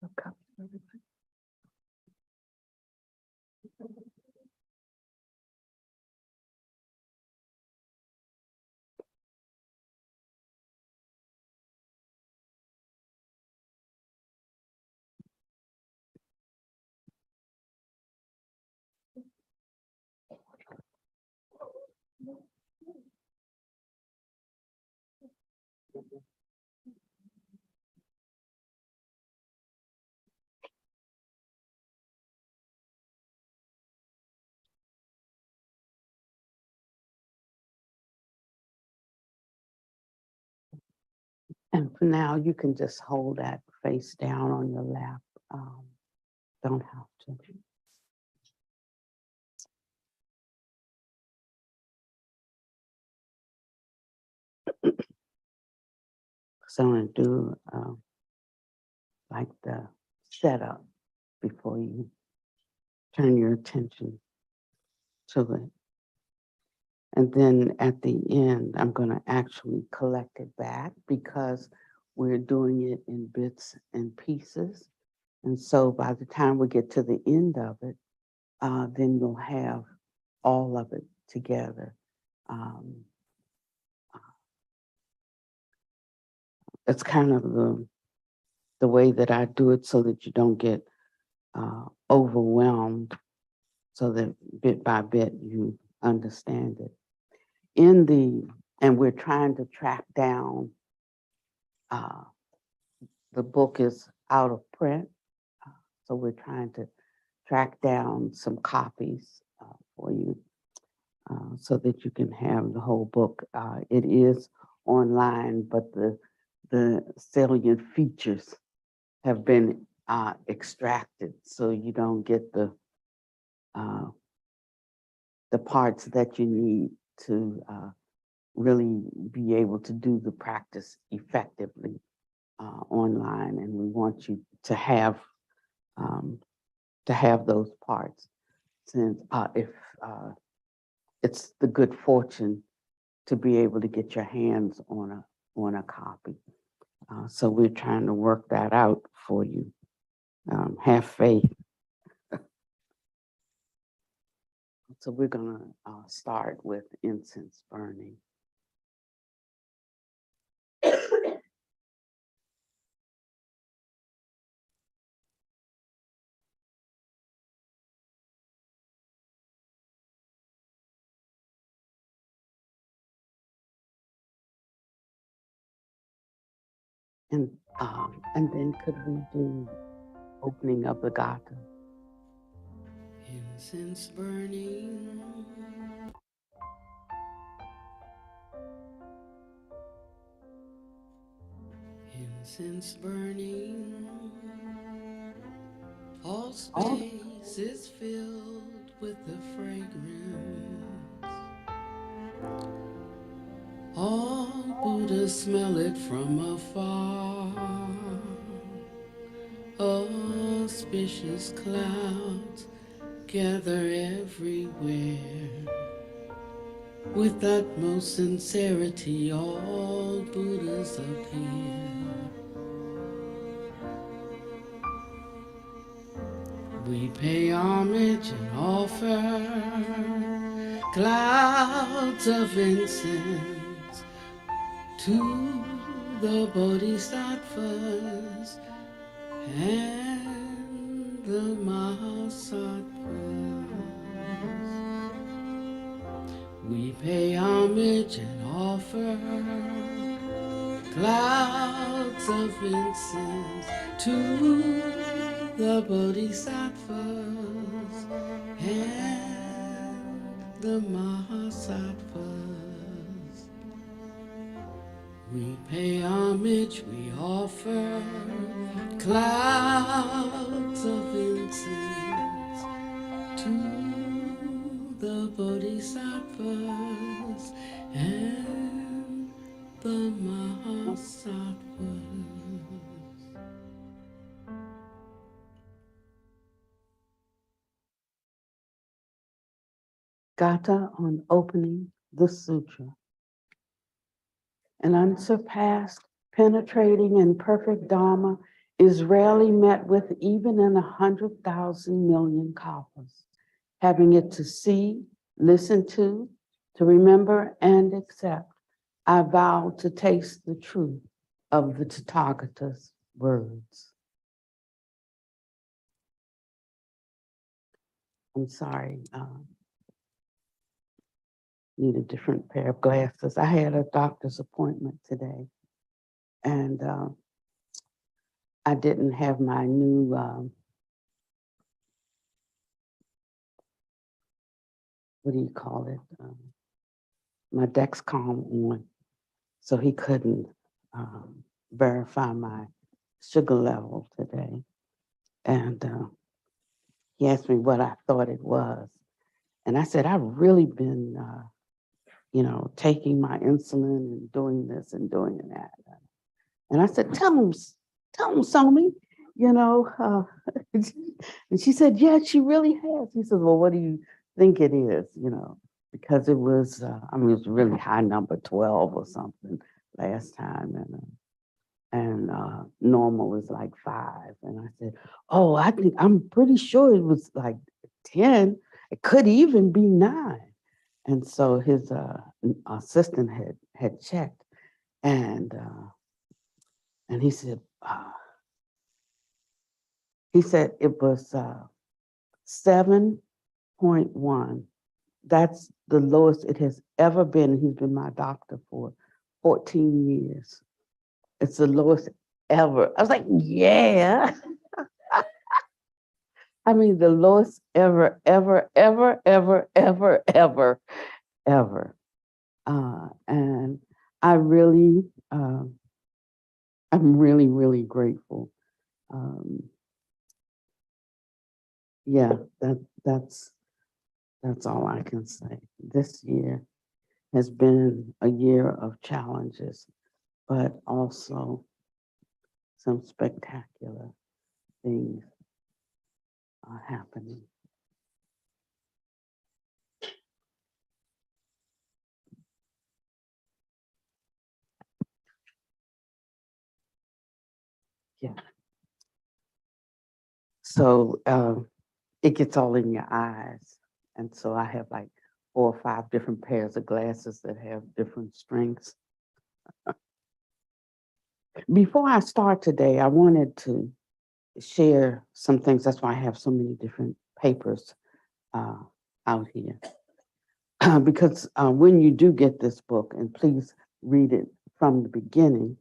Okay. And for now, you can just hold that face down on your lap. Don't have to. So I'm going to do like the setup before you turn your attention to it. And then at the end, I'm going to actually collect it back because we're doing it in bits and pieces. And so by the time we get to the end of it, then you'll have all of it together. It's kind of the way that I do it so that you don't get overwhelmed, so that bit by bit you understand it. And we're trying to track down, the book is out of print, so we're trying to track down some copies for you so that you can have the whole book. It is online, but the salient features have been extracted, so you don't get the parts that you need to really be able to do the practice effectively online. And we want you to have those parts, since if it's the good fortune to be able to get your hands on a copy. So we're trying to work that out for you. Have faith. So we're going to start with incense burning. And then could we do opening of the Gata? Incense burning, incense burning, all space is filled with the fragrance. All Buddhas smell it from afar. Auspicious clouds gather everywhere. With utmost sincerity, all Buddhas appear. We pay homage and offer clouds of incense to the Bodhisattvas and the Mahasattvas. We pay homage and offer clouds of incense to the Bodhisattvas and the Mahasattvas. We pay homage, we offer clouds of incense to the Bodhisattvas and the Mahasattvas. Gata on opening the sutra. An unsurpassed, penetrating, and perfect Dharma is rarely met with even in 100,000 million copies. Having it to see, listen to remember and accept, I vow to taste the truth of the Tathagata's words. I'm sorry, need a different pair of glasses. I had a doctor's appointment today, and I didn't have my new what do you call it? My Dexcom on, so he couldn't verify my sugar level today. And he asked me what I thought it was. And I said, I've really been, taking my insulin and doing this and doing that. And I said, tell him, Somi, and she said, yeah, she really has. He said, well, what do you think it is? Because it was, it was really high number 12 or something last time. And normal is like 5. And I said, oh, I'm pretty sure it was like 10. It could even be 9. And so his assistant had checked, and he said it was 7.1. That's the lowest it has ever been. He's been my doctor for 14 years. It's the lowest ever. I was like, yeah. I mean, the lowest ever. And I really, I'm really, really grateful. Yeah, that's all I can say. This year has been a year of challenges, but also some spectacular things are happening. Yeah. So it gets all in your eyes. And so I have like 4 or 5 different pairs of glasses that have different strengths. Before I start today, I wanted to share some things. That's why I have so many different papers out here. Because when you do get this book, and please read it from the beginning.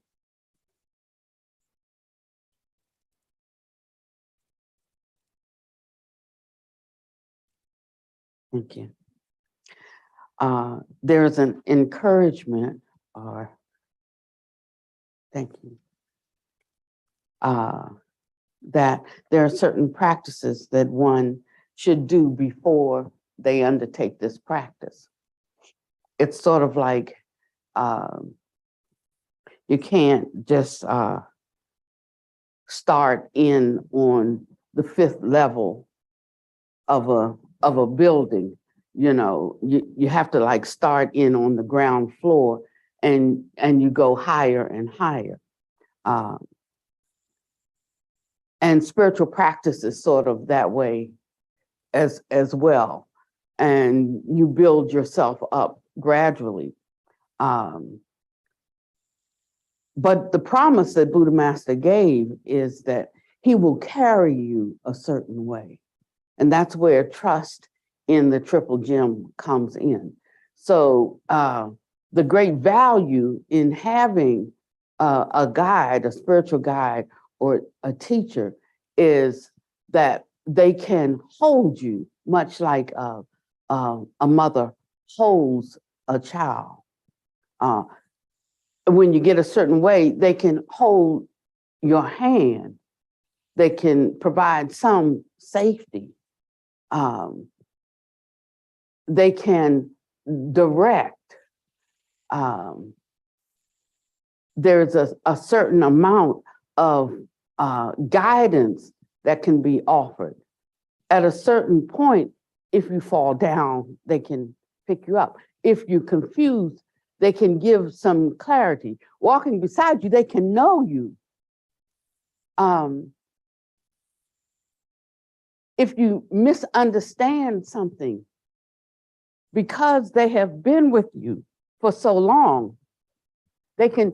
Thank you. There's an encouragement, or thank you, that there are certain practices that one should do before they undertake this practice. It's sort of like you can't just start in on the 5th level of a building. You have to like start in on the ground floor, and you go higher and higher. And spiritual practice is sort of that way as well. And you build yourself up gradually. But the promise that Buddha Master gave is that he will carry you a certain way. And that's where trust in the triple gem comes in. So the great value in having a guide, a spiritual guide, or a teacher is that they can hold you much like a mother holds a child. When you get a certain way, they can hold your hand. They can provide some safety. They can direct. There's a certain amount of guidance that can be offered. At a certain point, if you fall down, they can pick you up. If you're confused, they can give some clarity. Walking beside you, they can know you. if you misunderstand something, because they have been with you for so long, they can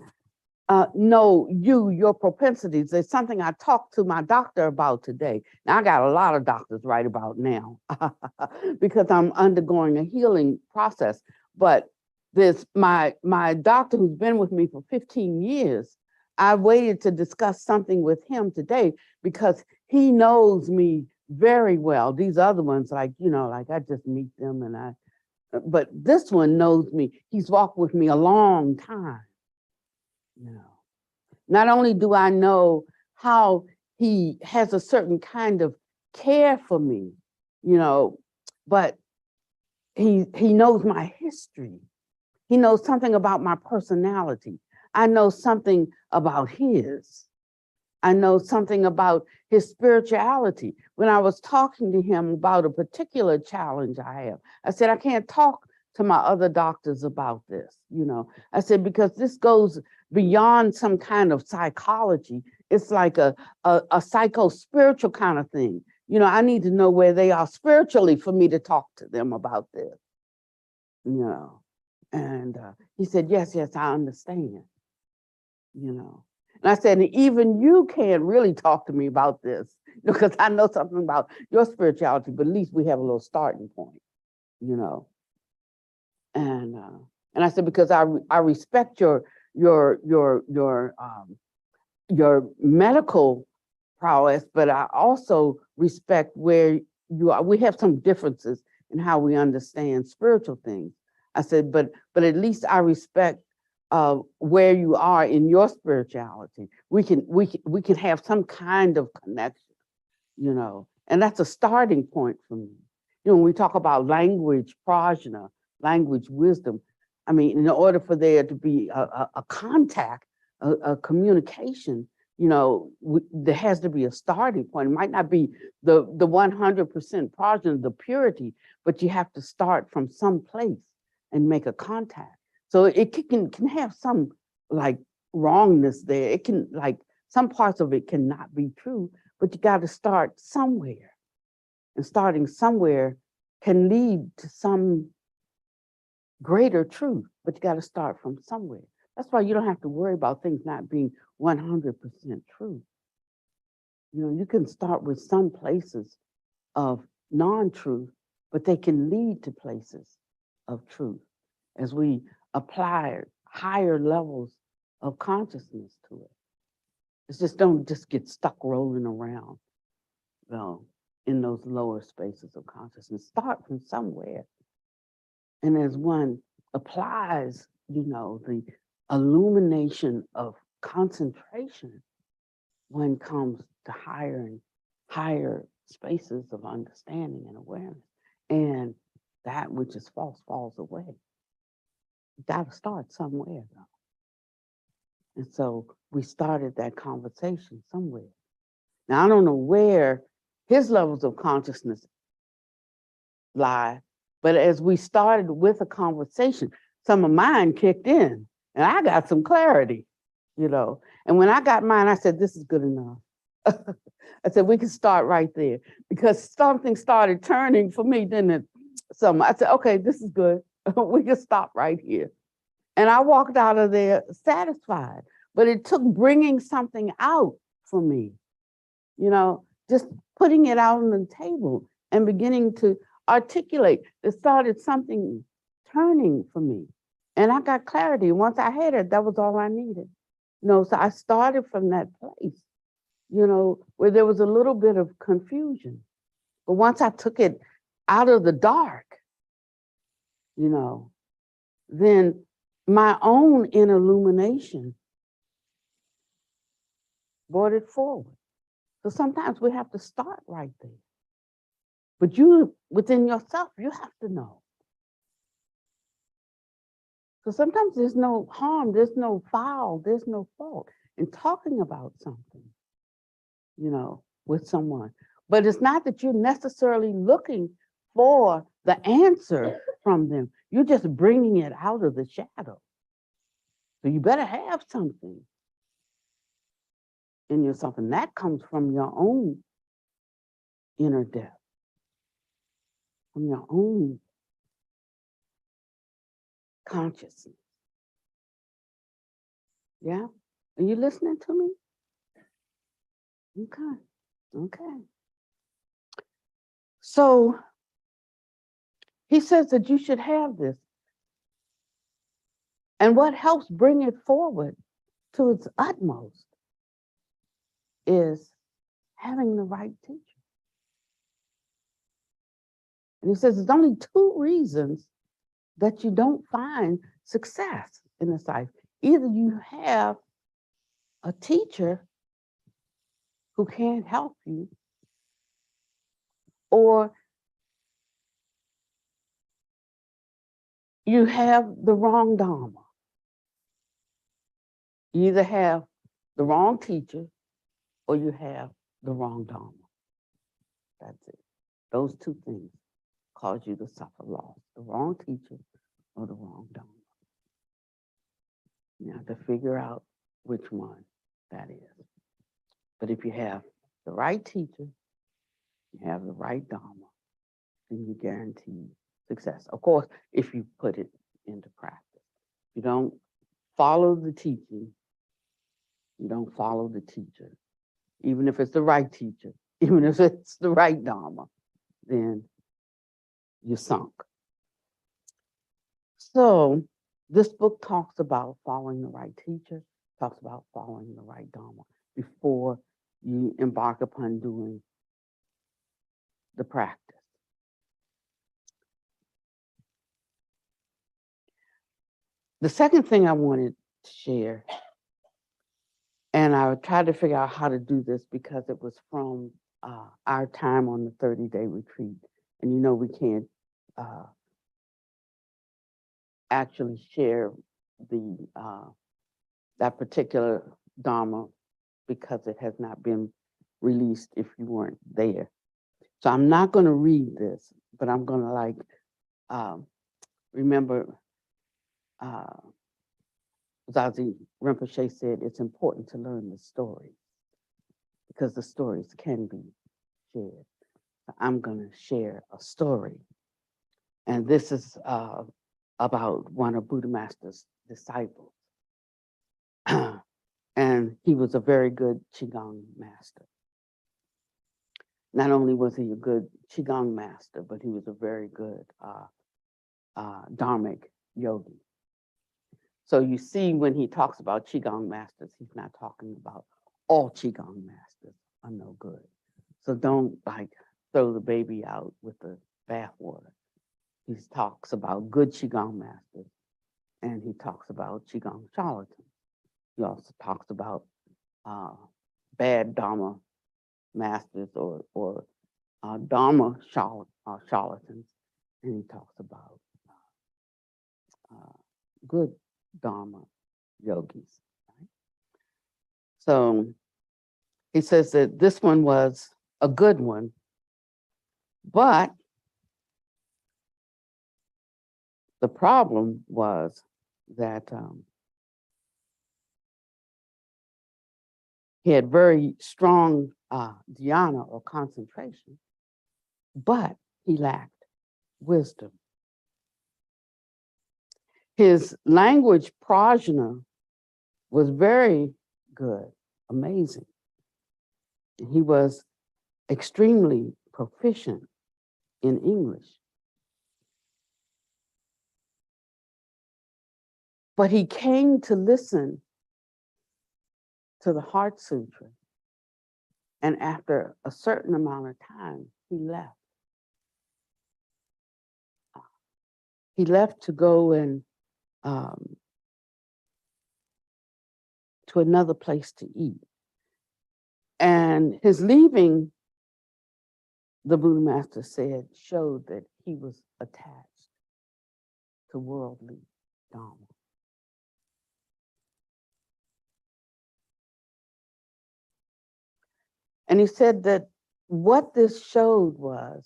know your propensities. There's something I talked to my doctor about today. Now, I got a lot of doctors right about now because I'm undergoing a healing process. But this, my doctor who's been with me for 15 years, I waited to discuss something with him today because he knows me very well. These other ones, like, like I just meet them but this one knows me. He's walked with me a long time. Not only do I know how he has a certain kind of care for me, but he knows my history. He knows something about my personality. I know something about his. I know something about his spirituality. When I was talking to him about a particular challenge I have, I said, I can't talk to my other doctors about this. I said, because this goes beyond some kind of psychology. It's like a psycho-spiritual kind of thing. I need to know where they are spiritually for me to talk to them about this. And he said, yes, I understand. And I said, and even you can't really talk to me about this because I know something about your spirituality, but at least we have a little starting point, And I said, because I respect your medical prowess, but I also respect where you are. We have some differences in how we understand spiritual things. I said, but at least I respect where you are in your spirituality. We can have some kind of connection, and that's a starting point for me. When we talk about language, prajna, language wisdom, I mean, in order for there to be a contact, a communication, there has to be a starting point. It might not be the 100% prajna, the purity, but you have to start from some place and make a contact. So it can have some like wrongness there. It can, like, some parts of it cannot be true, but you got to start somewhere. And starting somewhere can lead to some greater truth, but you got to start from somewhere. That's why you don't have to worry about things not being 100% true. You can start with some places of non-truth, but they can lead to places of truth as we apply higher levels of consciousness to it. It's just, don't just get stuck rolling around, in those lower spaces of consciousness. Start from somewhere. And as one applies, the illumination of concentration, one comes to higher and higher spaces of understanding and awareness. And that which is false falls away. You got to start somewhere, though. And so we started that conversation somewhere. Now, I don't know where his levels of consciousness lie, but as we started with a conversation, some of mine kicked in and I got some clarity, And when I got mine, I said, this is good enough. I said, we can start right there, because something started turning for me, didn't it? So I said, okay, this is good. We can stop right here. And I walked out of there satisfied, but it took bringing something out for me, just putting it out on the table and beginning to articulate. It started something turning for me. And I got clarity. Once I had it, that was all I needed. So I started from that place, where there was a little bit of confusion. But once I took it out of the dark, then my own inner illumination brought it forward. So sometimes we have to start right there. But you, within yourself, you have to know. So sometimes there's no harm, there's no foul, there's no fault in talking about something, with someone. But it's not that you're necessarily looking for the answer from them. You're just bringing it out of the shadow. So you better have something. in yourself. And that comes from your own inner depth, from your own consciousness. Yeah? Are you listening to me? Okay. Okay. So he says that you should have this. And what helps bring it forward to its utmost is having the right teacher. And he says there's only two reasons that you don't find success in this life. Either you have a teacher who can't help you, or you have the wrong Dharma. You either have the wrong teacher or you have the wrong Dharma. That's it. Those two things cause you to suffer loss, the wrong teacher or the wrong Dharma. You have to figure out which one that is. But if you have the right teacher, you have the right Dharma, then you guarantee success. Of course, if you put it into practice. You don't follow the teaching, you don't follow the teacher. Even if it's the right teacher, even if it's the right Dharma, then you're sunk. So this book talks about following the right teacher, talks about following the right Dharma before you embark upon doing the practice. The second thing I wanted to share, and I tried to figure out how to do this because it was from our time on the 30-day retreat. And you know, we can't actually share the that particular Dharma because it has not been released if you weren't there. So I'm not going to read this, but I'm going to remember Zazi Rinpoche said it's important to learn the story because the stories can be shared. I'm going to share a story. And this is about one of Buddha Master's disciples. And he was a very good Qigong master. Not only was he a good Qigong master, but he was a very good Dharmic yogi. So you see when he talks about Qigong masters, he's not talking about all Qigong masters are no good. So don't like throw the baby out with the bathwater. He talks about good Qigong masters and he talks about Qigong charlatans. He also talks about bad Dharma masters or Dharma charlatans, and he talks about good Dharma yogis. Right? So he says that this one was a good one, but the problem was that he had very strong dhyana or concentration, but he lacked wisdom. His language prajna was very good, amazing. He was extremely proficient in English. But he came to listen to the Heart Sutra, and after a certain amount of time, he left. He left to go and to another place to eat. And his leaving, the Buddha Master said, showed that he was attached to worldly Dharma. And he said that what this showed was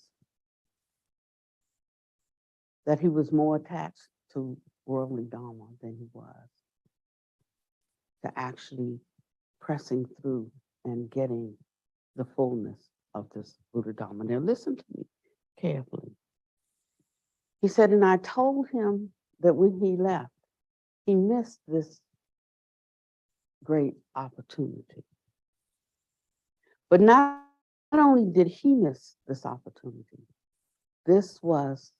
that he was more attached to worldly Dharma than he was to actually pressing through and getting the fullness of this Buddha Dharma. Now listen to me carefully. He said, and I told him that when he left, he missed this great opportunity. But not only did he miss this opportunity, this was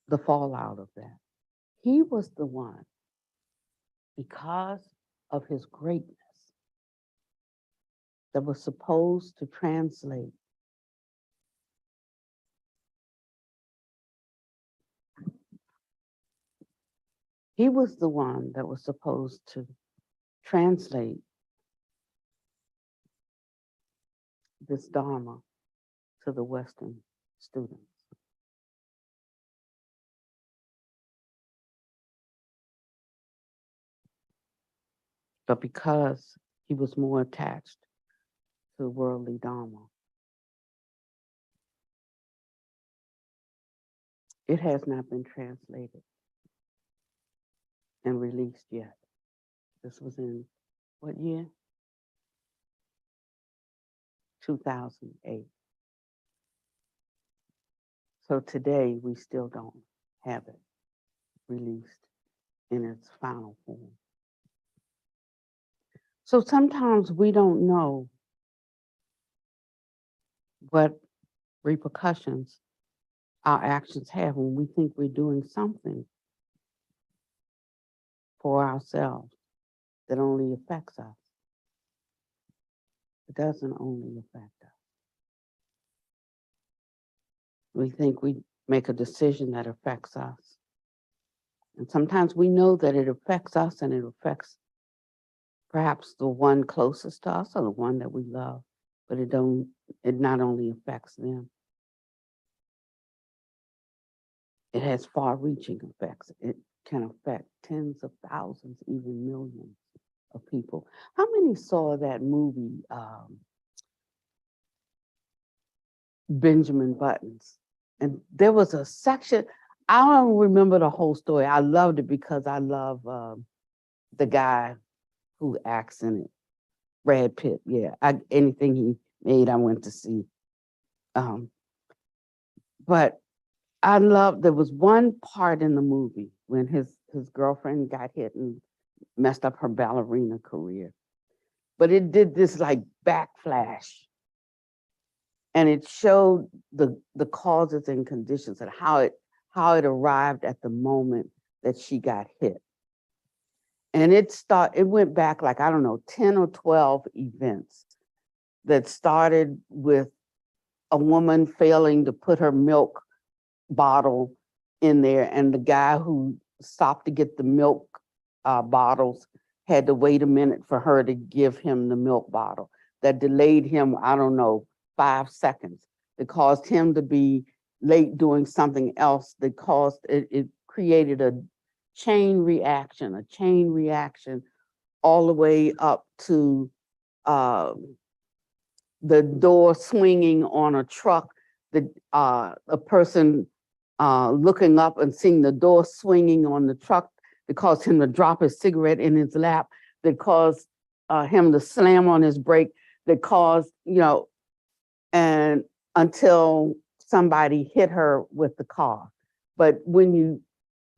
the fallout of that. He was the one, because of his greatness, that was supposed to translate he was the one that was supposed to translate this Dharma to the Western students. But because he was more attached to worldly Dharma, it has not been translated and released yet. This was in what year? 2008. So today we still don't have it released in its final form. So sometimes we don't know what repercussions our actions have when we think we're doing something for ourselves that only affects us. It doesn't only affect us. We think we make a decision that affects us. And sometimes we know that it affects us and it affects perhaps the one closest to us or the one that we love, but it not only affects them, it has far-reaching effects. It can affect tens of thousands, even millions of people. How many saw that movie, Benjamin Buttons? And there was a section, I don't remember the whole story. I loved it because I love the guy who acts in it, Brad Pitt. Yeah, anything he made, I went to see. But I love, there was one part in the movie when his girlfriend got hit and messed up her ballerina career. But it did this like backflash. And it showed the causes and conditions and how it arrived at the moment that she got hit. And it went back like, I don't know, 10 or 12 events that started with a woman failing to put her milk bottle in there, and the guy who stopped to get the milk bottles had to wait a minute for her to give him the milk bottle. That delayed him, I don't know, 5 seconds. That caused him to be late doing something else. That caused, it created a chain reaction all the way up to the door swinging on a truck, a person looking up and seeing the door swinging on the truck that caused him to drop his cigarette in his lap, that caused him to slam on his brake, that caused, and until somebody hit her with the car. But when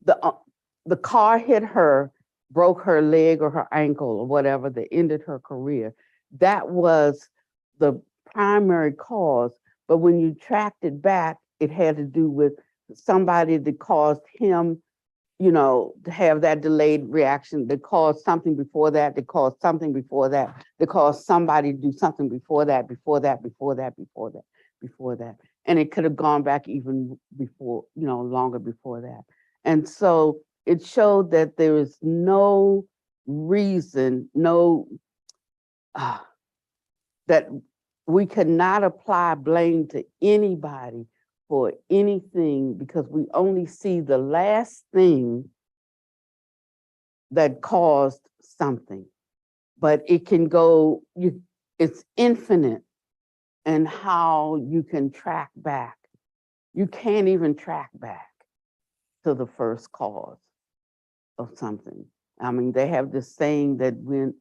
the car hit her, broke her leg or her ankle or whatever, that ended her career, that was the primary cause. But when you tracked it back, it had to do with somebody that caused him, to have that delayed reaction, that caused something before that, that caused something before that, that caused somebody to do something before that, before that, before that, before that, before that. And it could have gone back even before, longer before that. And so it showed that there is no reason, that we cannot apply blame to anybody for anything, because we only see the last thing that caused something. But it can go, it's infinite in how you can track back. You can't even track back to the first cause of something. I mean, they have this saying that when,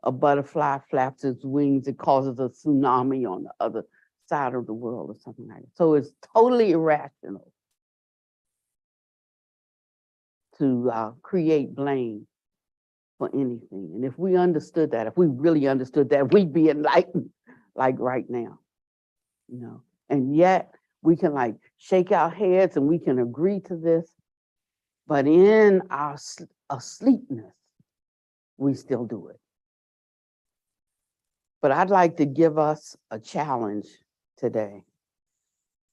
a butterfly flaps its wings, it causes a tsunami on the other side of the world or something like that. So it's totally irrational to create blame for anything. And if we understood that, if we really understood that, we'd be enlightened like right now, you know. And yet we can like shake our heads and we can agree to this, but in our asleepness, we still do it. But I'd like to give us a challenge today.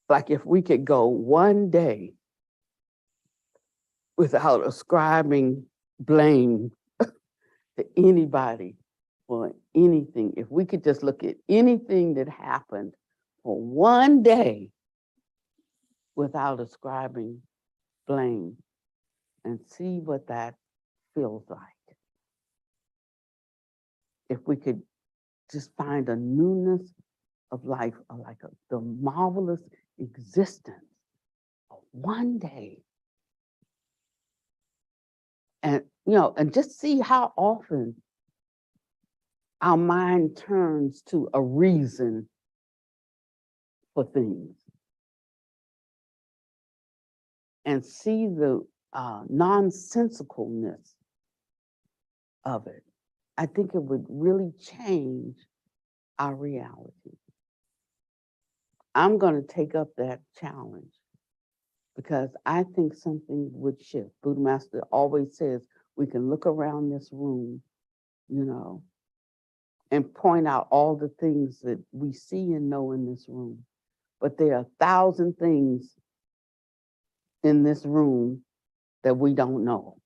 Like if we could go one day without ascribing blame to anybody for anything, if we could just look at anything that happened for one day without ascribing blame and see what that feels like. If we could just find a newness of life, the marvelous existence of one day. And, you know, and just see how often our mind turns to a reason for things. And see the nonsensicalness of it. I think it would really change our reality. I'm going to take up that challenge because I think something would shift. Buddha Master always says we can look around this room, you know, and point out all the things that we see and know in this room. But there are 1,000 things in this room that we don't know.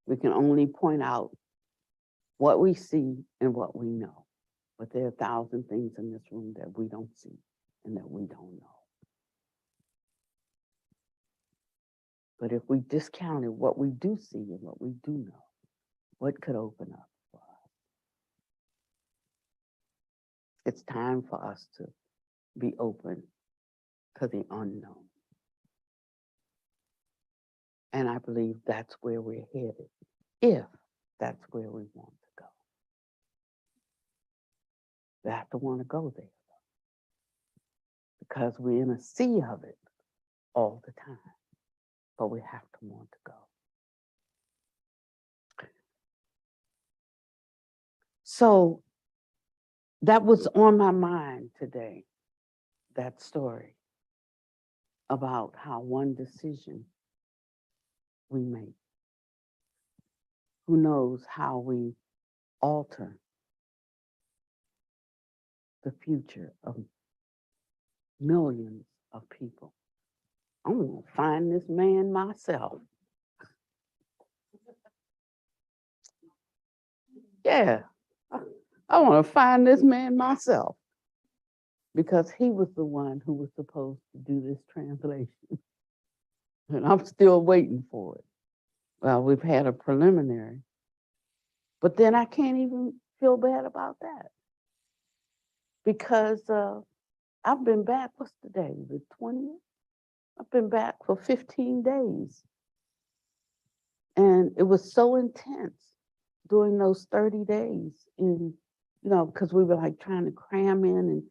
We can only point out what we see and what we know. But there are 1,000 things in this room that we don't see and that we don't know. But if we discounted what we do see and what we do know, what could open up for us? It's time for us to be open to the unknown. And I believe that's where we're headed, if that's where we want to go. We have to want to go there, because we're in a sea of it all the time, but we have to want to go. So that was on my mind today, that story about how one decision we make, who knows how we alter the future of millions of people. I'm gonna find this man myself. Yeah, I want to find this man myself, because he was the one who was supposed to do this translation. And I'm still waiting for it. Well, we've had a preliminary, but then I can't even feel bad about that, because I've been back, what's the day, the 20th? I've been back for 15 days. And it was so intense during those 30 days in, you know, because we were like trying to cram in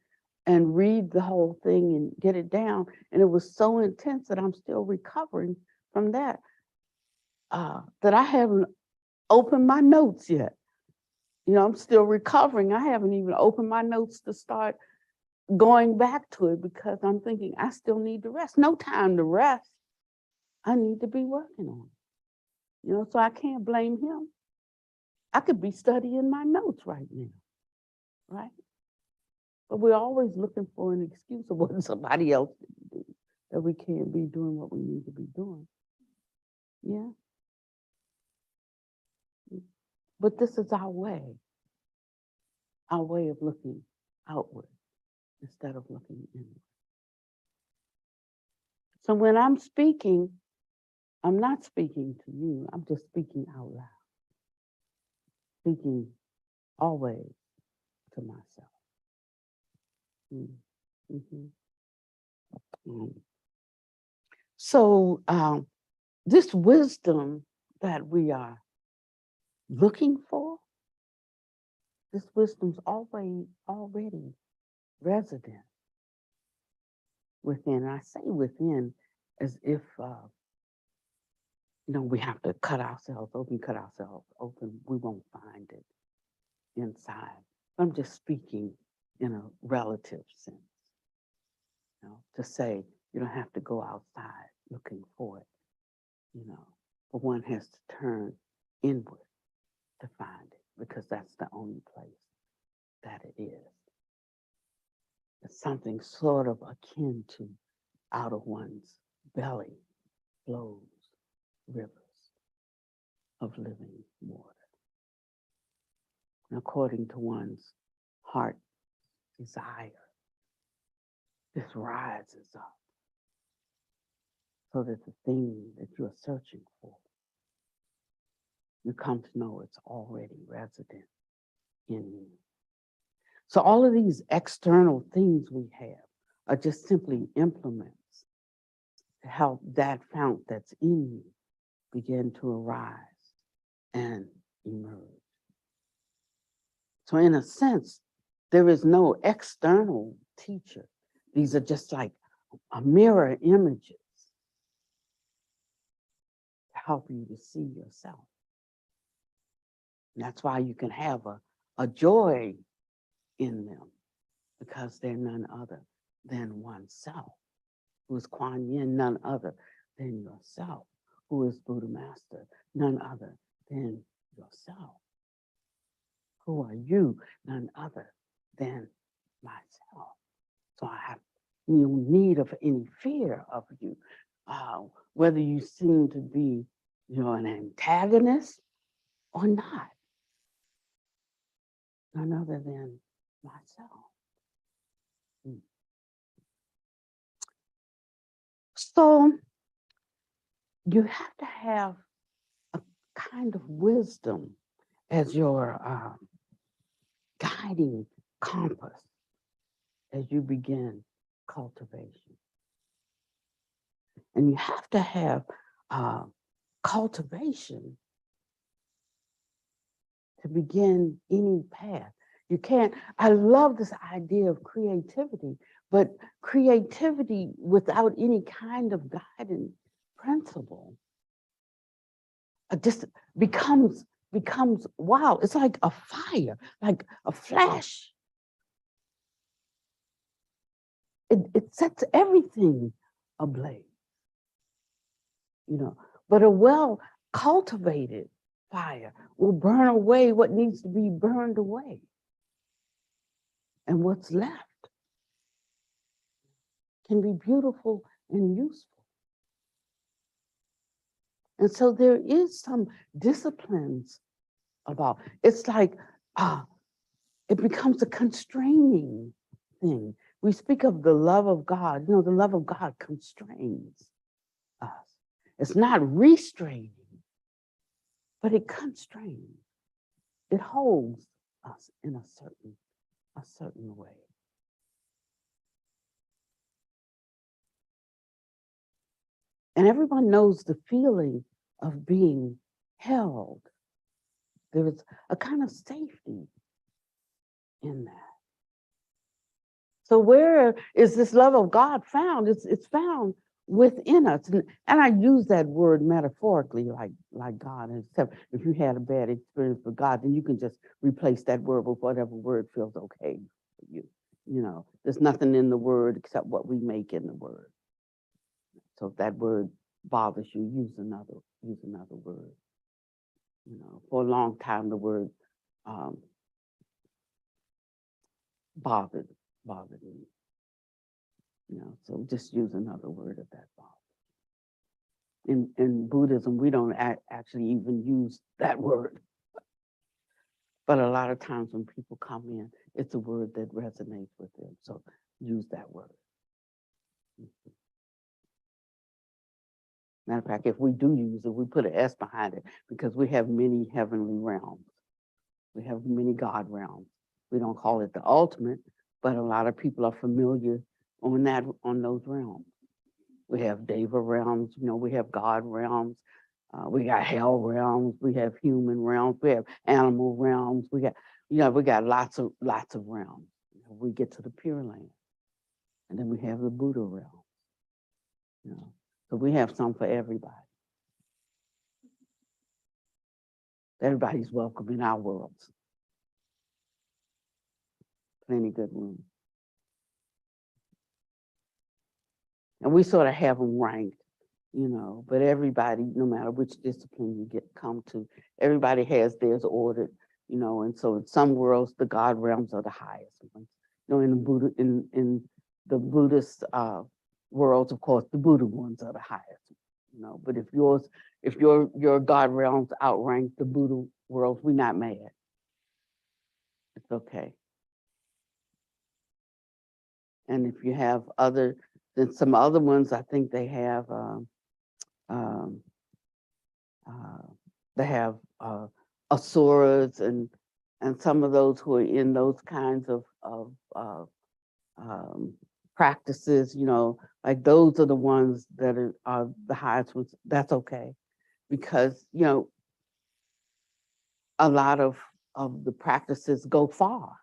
and read the whole thing and get it down. And it was so intense that I'm still recovering from that, that I haven't opened my notes yet. You know, I'm still recovering. I haven't even opened my notes to start going back to it, because I'm thinking I still need to rest. No time to rest. I need to be working on it. You know, so I can't blame him. I could be studying my notes right now, right? But we're always looking for an excuse of what somebody else didn't do, that we can't be doing what we need to be doing. Yeah. But this is our way of looking outward instead of looking inward. So when I'm speaking, I'm not speaking to you, I'm just speaking out loud. Speaking always to myself. Mm-hmm. So this wisdom that we are looking for, This wisdom's already resident within. And I say within as if, we have to cut ourselves open. We won't find it inside. I'm just speaking in a relative sense, to say you don't have to go outside looking for it, but one has to turn inward to find it because that's the only place that it is. It's something sort of akin to out of one's belly flows rivers of living water. And according to one's heart desire, this rises up so that the thing that you're searching for, you come to know it's already resident in you. So all of these external things we have are just simply implements to help that fount that's in you begin to arise and emerge. So in a sense, there is no external teacher. These are just like a mirror images to help you to see yourself. And that's why you can have a joy in them, because they're none other than oneself. Who is Kuan Yin? None other than yourself. Who is Buddha Master? None other than yourself. Who are you? None other than myself. So I have no need of any fear of you. Whether you seem to be, an antagonist or not. None other than myself. So you have to have a kind of wisdom as your guiding compass as you begin cultivation. And you have to have cultivation to begin any path. You can't, I love this idea of creativity, but creativity without any kind of guiding principle just becomes wow, it's like a fire, like a flash. It sets everything ablaze, but a well cultivated fire will burn away what needs to be burned away. And what's left can be beautiful and useful. And so there is some disciplines about, it's like, it becomes a constraining thing. We speak of the love of God. The love of God constrains us. It's not restraining, but it constrains. It holds us in a certain way. And everyone knows the feeling of being held. There is a kind of safety in that. So where is this love of God found? It's found within us. And I use that word metaphorically, like God. Except if you had a bad experience with God, then you can just replace that word with whatever word feels okay for you. There's nothing in the word except what we make in the word. So if that word bothers you, use another word. For a long time the word bothered me. So just use another word of that bother. In Buddhism, we don't actually even use that word. But a lot of times when people come in, it's a word that resonates with them. So use that word. Matter of fact, if we do use it, we put an S behind it because we have many heavenly realms. We have many God realms. We don't call it the ultimate, but a lot of people are familiar on those realms. We have Deva realms, we have God realms, We got hell realms, we have human realms, we have animal realms, we got lots of realms. We get to the Pure Land, and then we have the Buddha realm. So we have some for everybody. Everybody's welcome in our worlds. Plenty good room. And we sort of have them ranked, but everybody, no matter which discipline you come to, everybody has theirs ordered, and so in some worlds, the God realms are the highest ones. In the Buddhist worlds, of course, the Buddha ones are the highest, but if your God realms outrank the Buddha worlds, we're not mad. It's okay. And if you have then some other ones, I think they have asuras and some of those who are in those kinds of practices, like those are the ones that are the highest ones. That's okay, because a lot of the practices go far.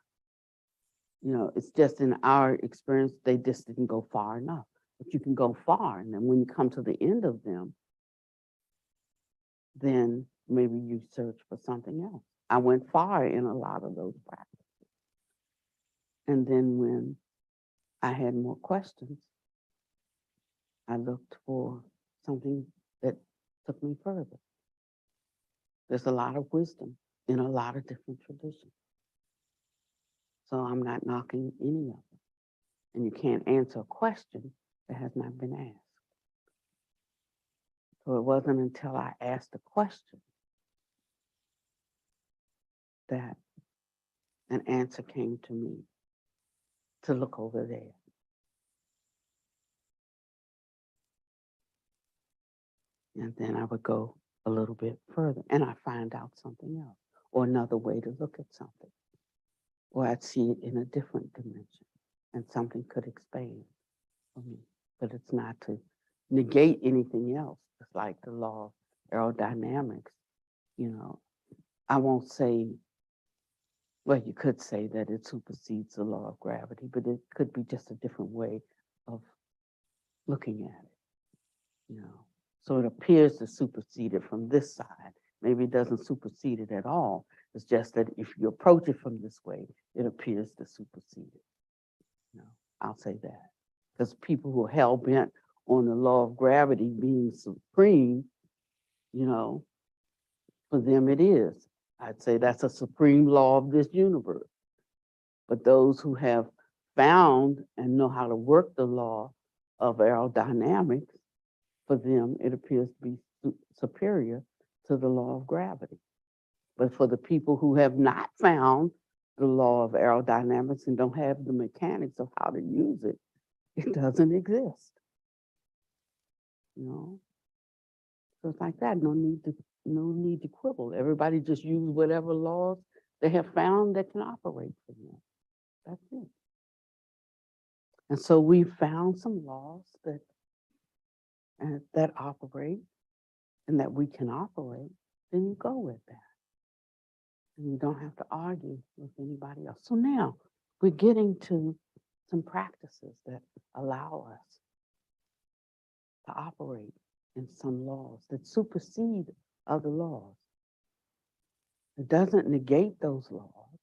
It's just in our experience, they just didn't go far enough. But you can go far, and then when you come to the end of them, then maybe you search for something else. I went far in a lot of those practices. And then when I had more questions, I looked for something that took me further. There's a lot of wisdom in a lot of different traditions. So I'm not knocking any of them. And you can't answer a question that has not been asked. So it wasn't until I asked the question that an answer came to me to look over there. And then I would go a little bit further and I find out something else or another way to look at something. Or I'd see it in a different dimension and something could expand for me. But it's not to negate anything else. It's like the law of aerodynamics. I won't say, well, you could say that it supersedes the law of gravity, but it could be just a different way of looking at it, So it appears to supersede it from this side. Maybe it doesn't supersede it at all. It's just that if you approach it from this way, it appears to supersede it. I'll say that. Because people who are hell-bent on the law of gravity being supreme, for them it is. I'd say that's a supreme law of this universe. But those who have found and know how to work the law of aerodynamics, for them, it appears to be superior to the law of gravity. But for the people who have not found the law of aerodynamics and don't have the mechanics of how to use it, it doesn't exist. So it's like that. No need to quibble. Everybody just use whatever laws they have found that can operate for them. That's it. And so we found some laws that operate and that we can operate, then you go with that. And you don't have to argue with anybody else. So now we're getting to some practices that allow us to operate in some laws that supersede other laws. It doesn't negate those laws.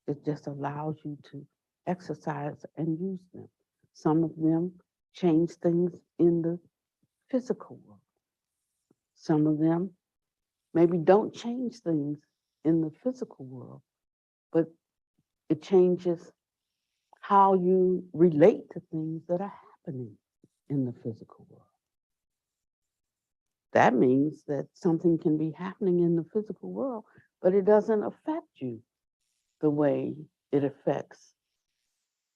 It just allows you to exercise and use them. Some of them change things in the physical world. Some of them maybe don't change things in the physical world, but it changes how you relate to things that are happening in the physical world. That means that something can be happening in the physical world, but it doesn't affect you the way it affects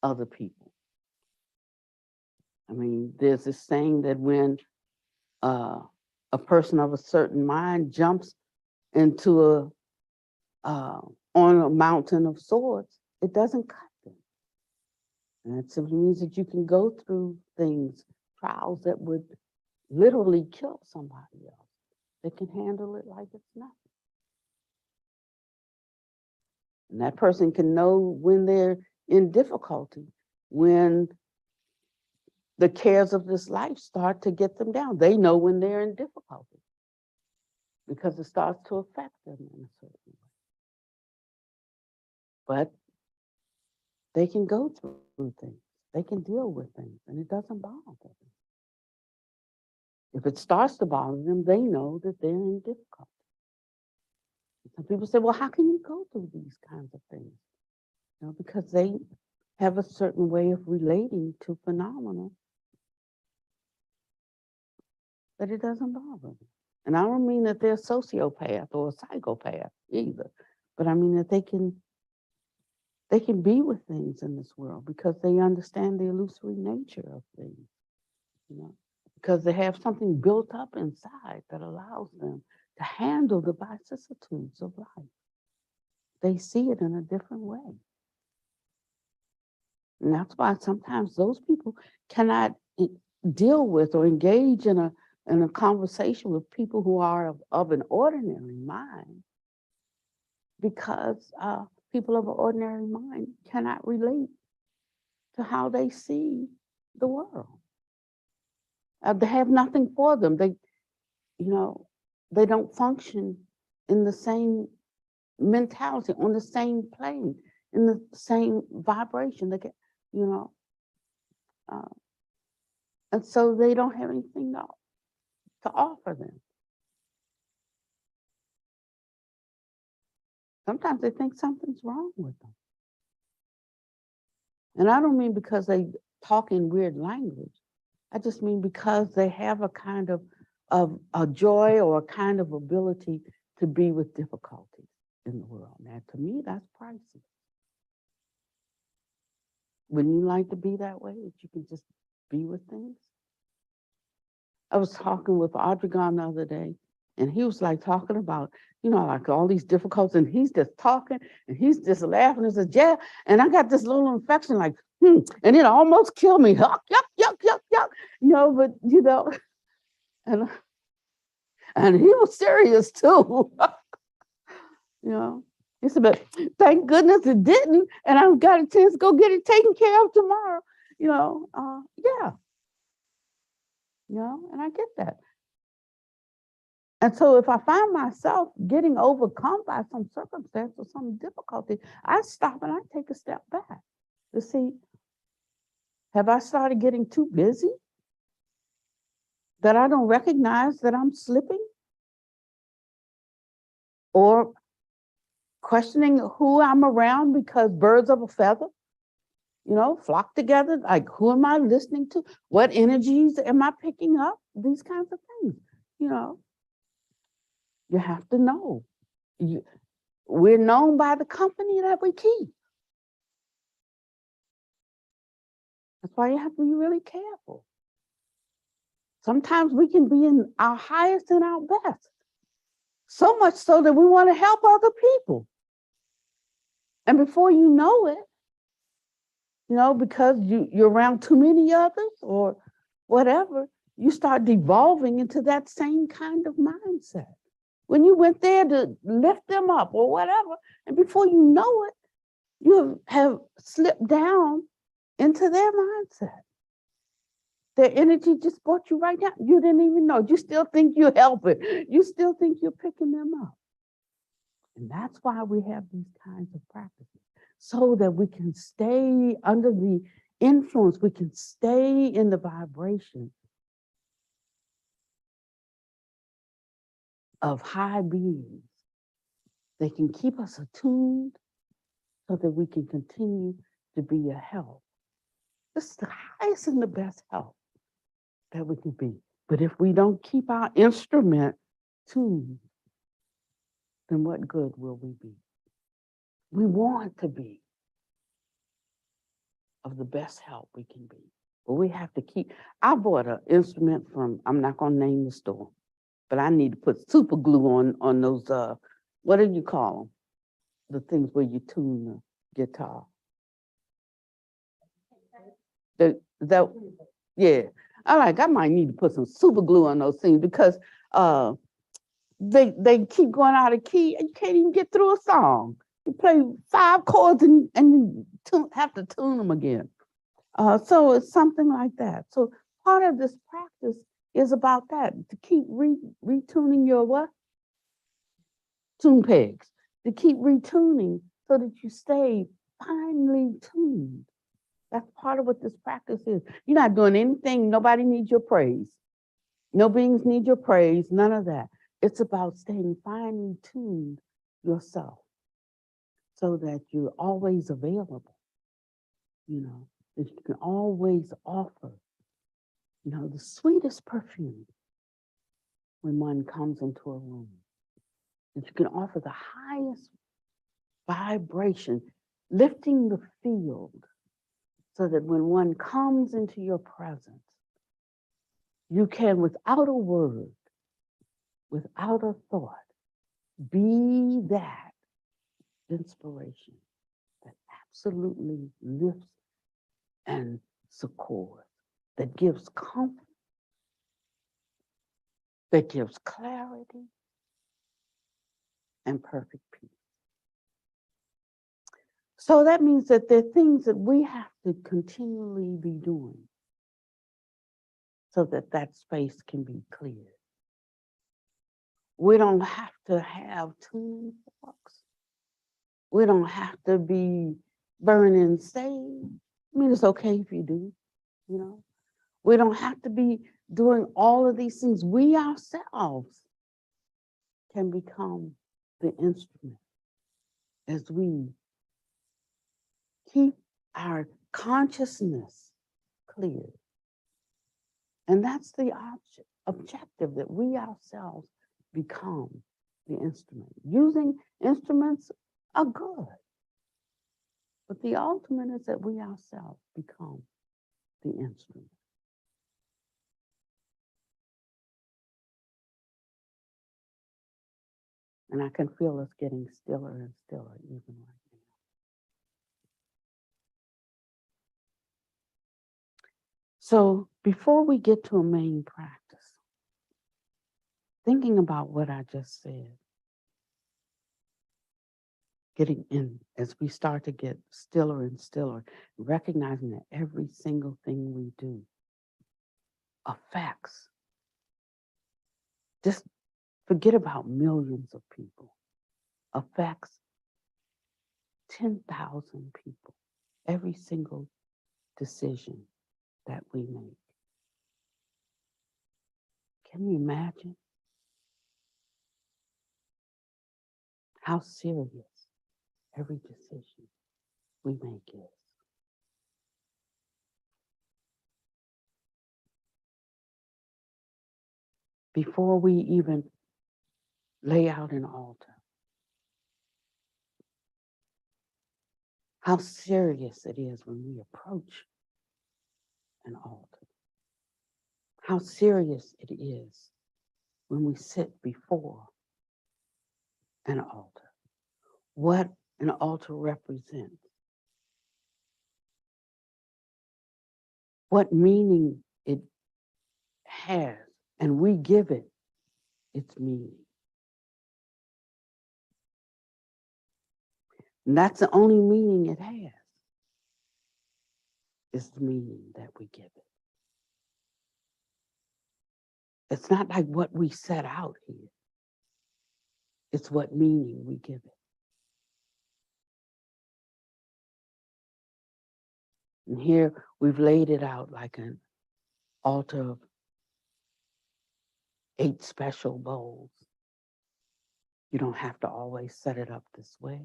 other people. I mean, there's this saying that when a person of a certain mind jumps into on a mountain of swords, it doesn't cut them. And it simply means that you can go through things, trials that would literally kill somebody else. They can handle it like it's nothing. And that person can know when they're in difficulty, when the cares of this life start to get them down. They know when they're in difficulty because it starts to affect them in a certain way. But they can go through things. They can deal with things, and it doesn't bother them. If it starts to bother them, they know that they're in difficulty. Some people say, well, how can you go through these kinds of things? You know, because they have a certain way of relating to phenomena that it doesn't bother them. And I don't mean that they're a sociopath or a psychopath either, but I mean that they can be with things in this world because they understand the illusory nature of things, you know, because they have something built up inside that allows them to handle the vicissitudes of life. They see it in a different way. And that's why sometimes those people cannot deal with or engage in a conversation with people who are of an ordinary mind, because people of an ordinary mind cannot relate to how they see the world. They have nothing for them. They, you know, they don't function in the same mentality, on the same plane, in the same vibration. They get, you know, and so they don't have anything to offer them. Sometimes they think something's wrong with them. And I don't mean because they talk in weird language. I just mean because they have a kind of a joy or a kind of ability to be with difficulties in the world. Now, to me, that's priceless. Wouldn't you like to be that way, that you can just be with things? I was talking with Audrigon the other day, and he was like talking about, you know, like all these difficulties, and he's just talking, and he's just laughing and says, yeah, and I got this little infection, like, and it almost killed me. Yuck, yuck, yuck, yuck, yuck. You know, but, you know, and he was serious too. You know, he said, but thank goodness it didn't, and I've got a chance to go get it taken care of tomorrow. You know, yeah. You know, and I get that. And so if I find myself getting overcome by some circumstance or some difficulty, I stop and I take a step back to see, have I started getting too busy that I don't recognize that I'm slipping? Or questioning who I'm around because birds of a feather, you know, flock together. Like, who am I listening to? What energies am I picking up? These kinds of things, you know. You have to know. We're known by the company that we keep. That's why you have to be really careful. Sometimes we can be in our highest and our best, so much so that we want to help other people. And before you know it, you know, because you're around too many others or whatever, you start devolving into that same kind of mindset. When you went there to lift them up or whatever, and before you know it, you have slipped down into their mindset. Their energy just brought you right down. You didn't even know. You still think you're helping. You still think you're picking them up. And that's why we have these kinds of practices, so that we can stay under the influence, we can stay in the vibration of high beings. They can keep us attuned so that we can continue to be a help. This is the highest and the best help that we can be. But if we don't keep our instrument tuned, then what good will we be? We want to be of the best help we can be. But we have to keep, I bought an instrument from, I'm not gonna name the store, but I need to put super glue on those, what do you call them? The things where you tune the guitar. Yeah, I might need to put some super glue on those things because they keep going out of key and you can't even get through a song. You play 5 chords and have to tune them again. So it's something like that. So part of this practice is about that, to keep retuning your what? Tune pegs, to keep retuning so that you stay finely tuned. That's part of what this practice is. You're not doing anything. Nobody needs your praise. No beings need your praise, none of that. It's about staying finely tuned yourself so that you're always available, that you can always offer, the sweetest perfume when one comes into a room. That you can offer the highest vibration, lifting the field so that when one comes into your presence, you can, without a word, without a thought, be that inspiration that absolutely lifts and succors, that gives comfort, that gives clarity and perfect peace. So that means that there are things that we have to continually be doing so that that space can be cleared. We don't have to have tuning forks. We don't have to be burning sage. I mean, it's okay if you do, We don't have to be doing all of these things. We ourselves can become the instrument as we keep our consciousness clear. And that's the objective, that we ourselves become the instrument. Using instruments are good, but the ultimate is that we ourselves become the instrument. And I can feel us getting stiller and stiller even right now. So before we get to a main practice, thinking about what I just said, getting in, as we start to get stiller and stiller, recognizing that every single thing we do affects, just forget about millions of people, affects 10,000 people, every single decision that we make. Can you imagine how serious every decision we make is? Before we even lay out an altar, how serious it is when we approach an altar, how serious it is when we sit before an altar, what an altar represents, what meaning it has, and we give it its meaning. And that's the only meaning it has, is the meaning that we give it. It's not like what we set out here. It's what meaning we give it. And here we've laid it out like an altar of 8 special bowls. You don't have to always set it up this way.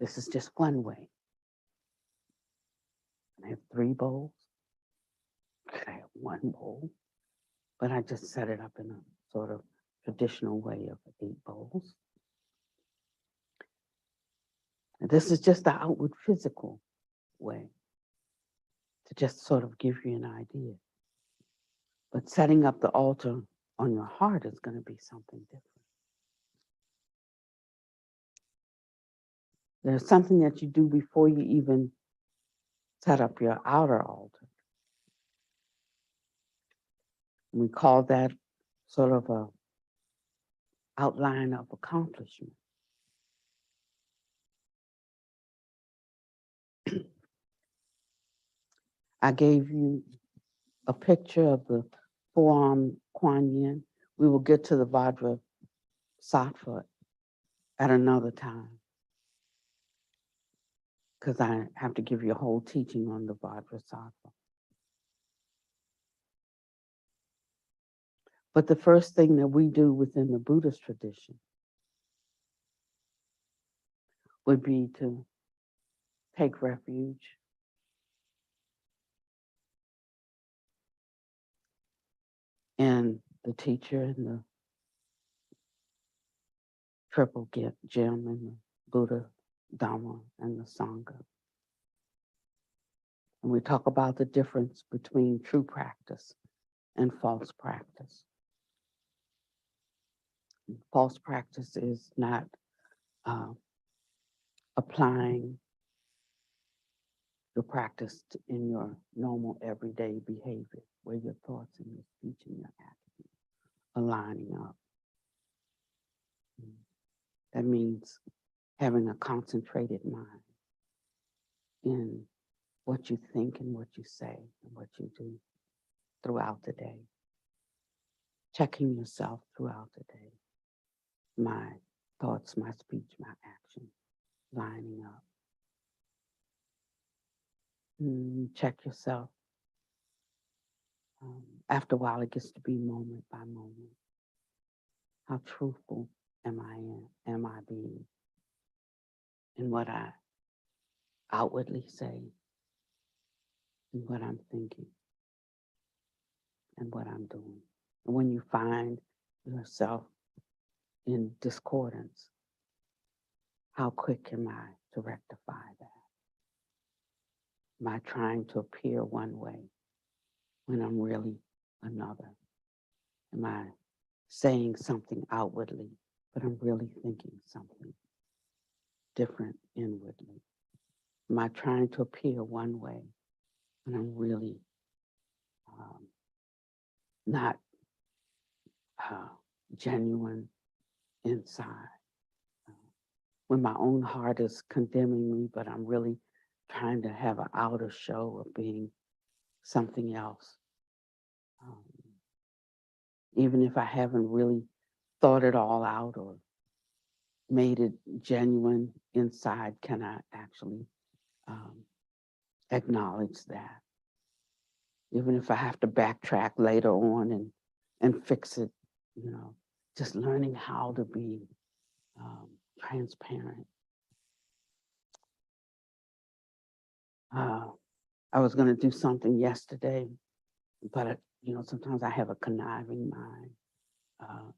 This is just one way. I have 3 bowls. Could I have 1 bowl? But I just set it up in a sort of traditional way of 8 bowls. And this is just the outward physical way to just sort of give you an idea. But setting up the altar on your heart is going to be something different. There's something that you do before you even set up your outer altar. We call that sort of a outline of accomplishment. I gave you a picture of the forearm Kuan Yin. We will get to the Vajra Sattva at another time, because I have to give you a whole teaching on the Vajra Sattva. But the first thing that we do within the Buddhist tradition would be to take refuge in the teacher and the triple gem and the Buddha, Dharma, and the Sangha. And we talk about the difference between true practice and false practice. False practice is not applying the practice in your normal everyday behavior, where your thoughts and your speech and your action are lining up. That means having a concentrated mind in what you think and what you say and what you do throughout the day. Checking yourself throughout the day. My thoughts, my speech, my action, lining up. Check yourself. After a while, it gets to be moment by moment. How truthful am I being in what I outwardly say, and what I'm thinking, and what I'm doing? And when you find yourself in discordance, how quick am I to rectify that? Am I trying to appear one way when I'm really another? Am I saying something outwardly, but I'm really thinking something different inwardly? Am I trying to appear one way when I'm really not genuine inside? When my own heart is condemning me, but I'm really trying to have an outer show of being something else. Even if I haven't really thought it all out or made it genuine inside, can I actually acknowledge that? Even if I have to backtrack later on and fix it, just learning how to be transparent. I was going to do something yesterday, but sometimes I have a conniving mind.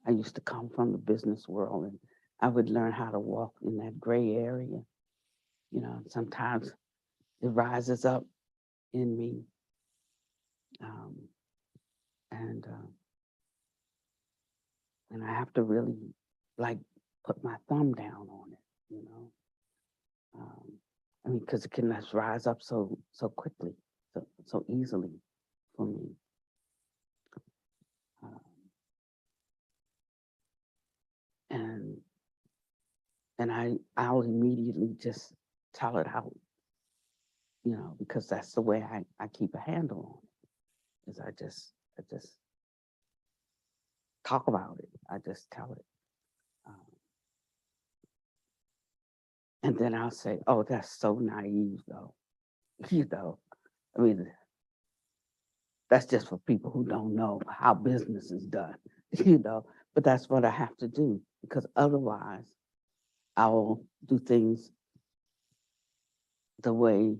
I used to come from the business world, and I would learn how to walk in that gray area. Sometimes it rises up in me, and I have to really put my thumb down on it, because it can just rise up so quickly, so easily for me. And I'll immediately just tell it out, because that's the way I keep a handle on it. Is I just talk about it. I just tell it. And then I'll say, oh, that's so naive though. I mean, that's just for people who don't know how business is done, but that's what I have to do, because otherwise I will do things the way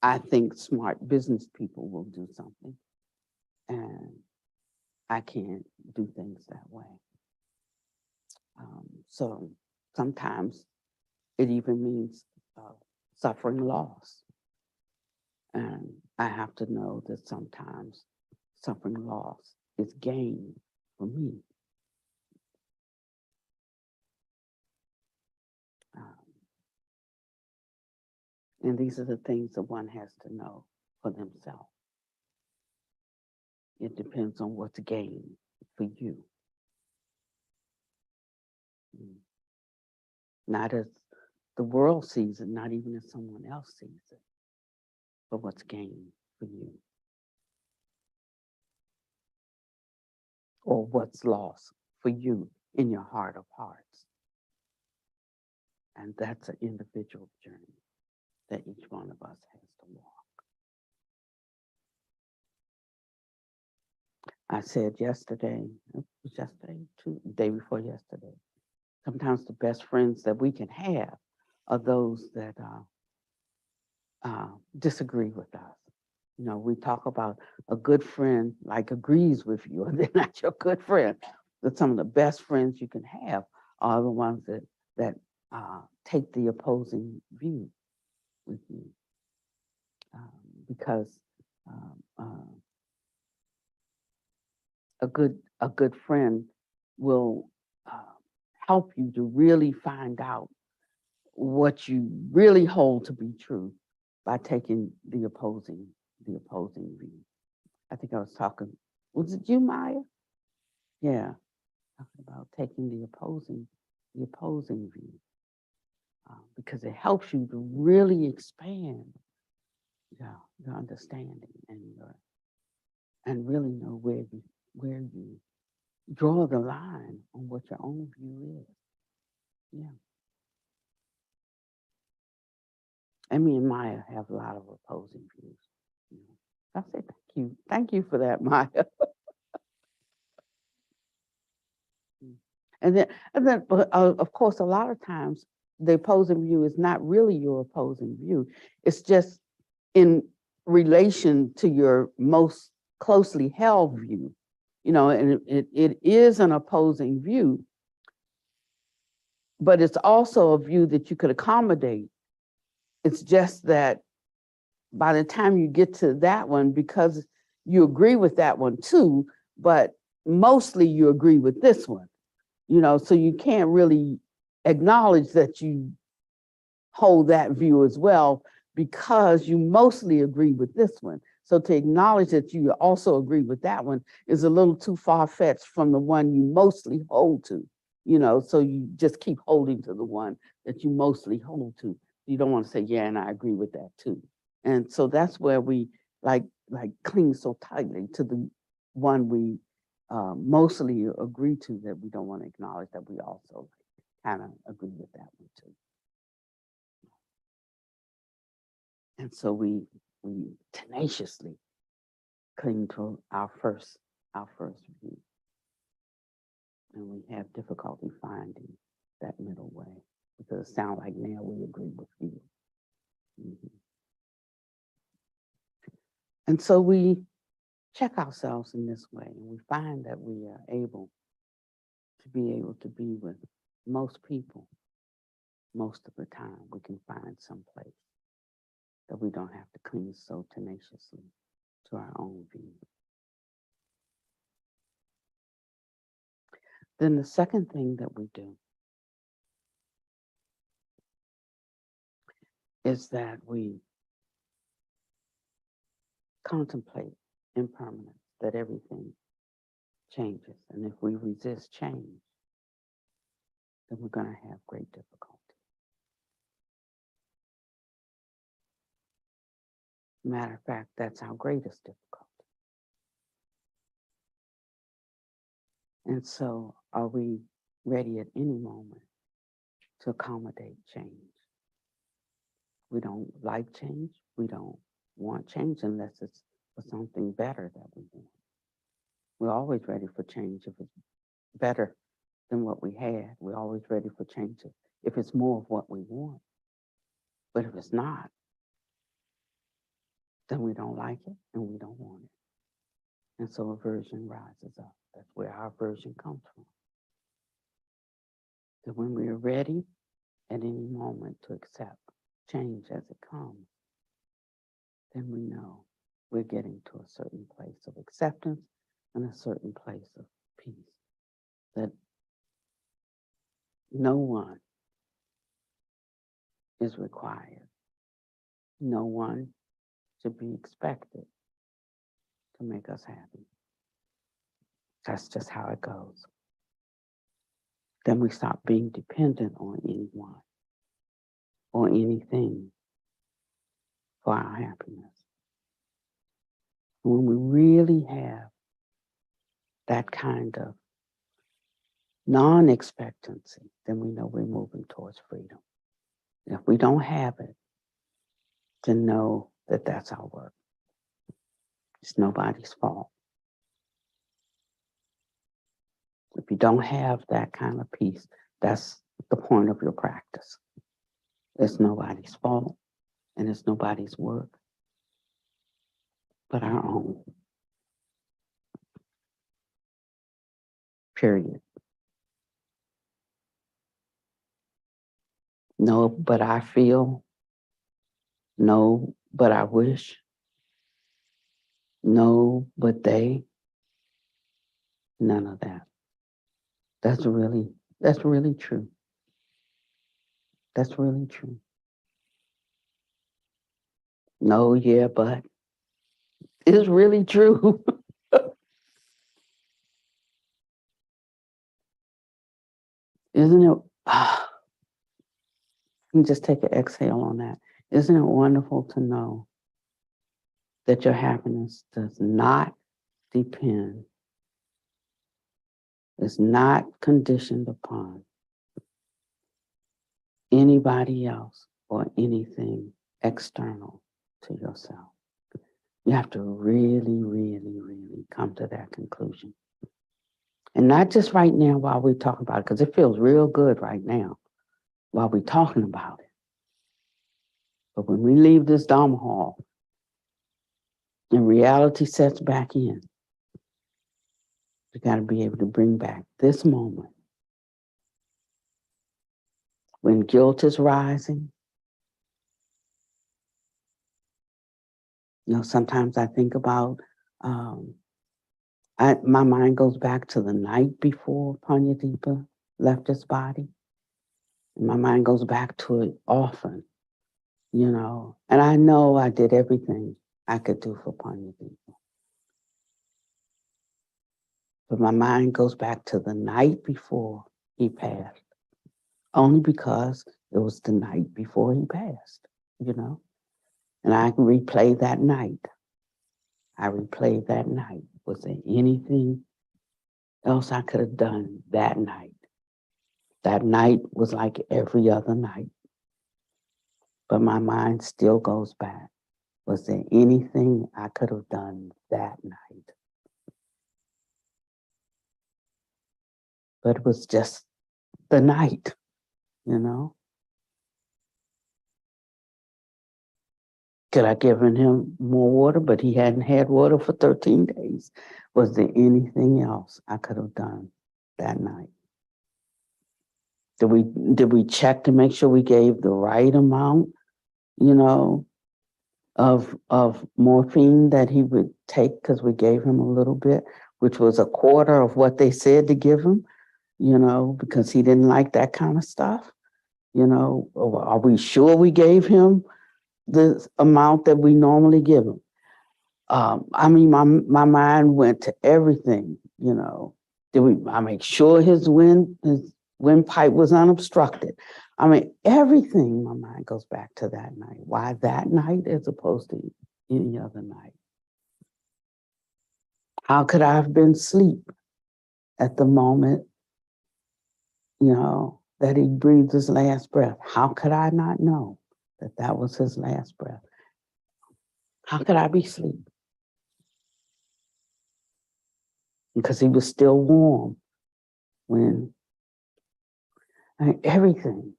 I think smart business people will do something, and I can't do things that way. So sometimes it even means suffering loss. And I have to know that sometimes suffering loss is gain for me. And these are the things that one has to know for themselves. It depends on what's gained for you. Not as the world sees it, not even as someone else sees it, but what's gained for you. Or what's lost for you in your heart of hearts. And that's an individual journey that each one of us has to walk. I said yesterday, it was yesterday, the day before yesterday, sometimes the best friends that we can have are those that disagree with us. You know, we talk about a good friend like agrees with you, or they're not your good friend. But some of the best friends you can have are the ones that take the opposing view with you, because a good friend will help you to really find out what you really hold to be true by taking the opposing view. I think I was talking, was it you, Maya? Yeah, talking about taking the opposing view, because it helps you to really expand your understanding and really know where you draw the line on what your own view is. Yeah. And me and Maya have a lot of opposing views. You know. I say thank you for that, Maya. And then, of course, a lot of times the opposing view is not really your opposing view. It's just in relation to your most closely held view, you know, and it is an opposing view, but it's also a view that you could accommodate. It's just that by the time you get to that one, because you agree with that one too, but mostly you agree with this one, you know, so you can't really acknowledge that you hold that view as well, because you mostly agree with this one. So to acknowledge that you also agree with that one is a little too far-fetched from the one you mostly hold to, you know, so you just keep holding to the one that you mostly hold to. You don't want to say, yeah, and I agree with that too. And so that's where we like cling so tightly to the one we mostly agree to, that we don't want to acknowledge that we also kind of agree with that one too. And so we tenaciously cling to our first view, and we have difficulty finding that middle way, because it sounds like now we agree with you. Mm-hmm. And so we check ourselves in this way, and we find that we are able to be with most people most of the time. We can find some place that we don't have to cling so tenaciously to our own view. Then the second thing that we do is that we contemplate impermanence, that everything changes. And if we resist change, then we're going to have great difficulty. Matter of fact, that's our greatest difficulty. And so are we ready at any moment to accommodate change? We don't like change. We don't want change unless it's for something better that we want. We're always ready for change if it's better than what we had. We're always ready for change if it's more of what we want. But if it's not, then we don't like it and we don't want it. And so aversion rises up. That's where our aversion comes from. That when we are ready at any moment to accept change as it comes, then we know we're getting to a certain place of acceptance and a certain place of peace. That no one is required. No one should be expected to make us happy. That's just how it goes. Then we stop being dependent on anyone or anything for our happiness. When we really have that kind of non-expectancy, then we know we're moving towards freedom. If we don't have it, then know that that's our work. It's nobody's fault. If you don't have that kind of peace, that's the point of your practice. It's nobody's fault, and it's nobody's work but our own. Period. No, but I feel. No, but I wish. No, but they. None of that. That's really true. That's really true. No, yeah, but it's really true. Isn't it? Let me just take an exhale on that. Isn't it wonderful to know that your happiness does not depend, is not conditioned upon anybody else or anything external to yourself? You have to really, really, really come to that conclusion. And not just right now while we talk about it, because it feels real good right now while we're talking about it. But when we leave this Dharma hall and reality sets back in, we got to be able to bring back this moment when guilt is rising. You know, sometimes I think about, my mind goes back to the night before Panyadeepa left his body. And my mind goes back to it often, you know. And I know I did everything I could do for Panyadeepa. But my mind goes back to the night before he passed, only because it was the night before he passed, you know. And I can replay that night. I replayed that night. Was there anything else I could have done that night? That night was like every other night. But my mind still goes back. Was there anything I could have done that night? But it was just the night, you know? Could I given him more water, but he hadn't had water for 13 days. Was there anything else I could have done that night? Did we check to make sure we gave the right amount, you know, of morphine that he would take, because we gave him a little bit, which was a quarter of what they said to give him, you know, because he didn't like that kind of stuff, you know. Are we sure we gave him the amount that we normally give him? I mean, my mind went to everything, you know. I make sure his windpipe was unobstructed? I mean, everything, my mind goes back to that night. Why that night as opposed to any other night? How could I have been asleep at the moment, you know, that he breathed his last breath? How could I not know that that was his last breath? How could I be asleep? Because he was still warm when, I mean, everything.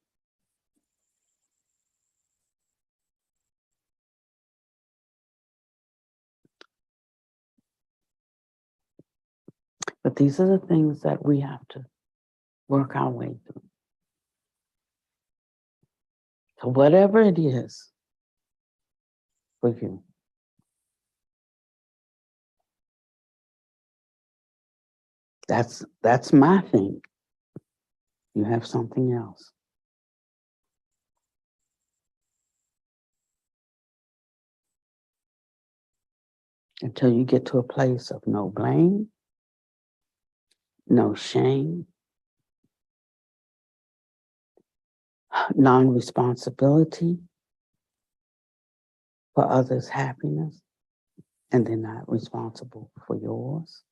But these are the things that we have to work our way through. So whatever it is for you, that's my thing. You have something else. Until you get to a place of no blame, no shame, non-responsibility for others' happiness, and they're not responsible for yours.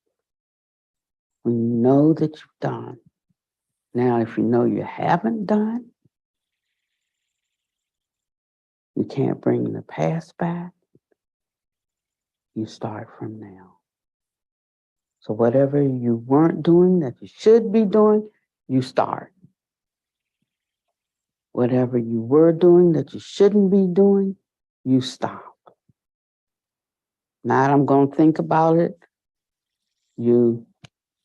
When you know that you've done, now if you know you haven't done, you can't bring the past back, you start from now. So whatever you weren't doing that you should be doing, you start. Whatever you were doing that you shouldn't be doing, you stop. Not I'm going to think about it, you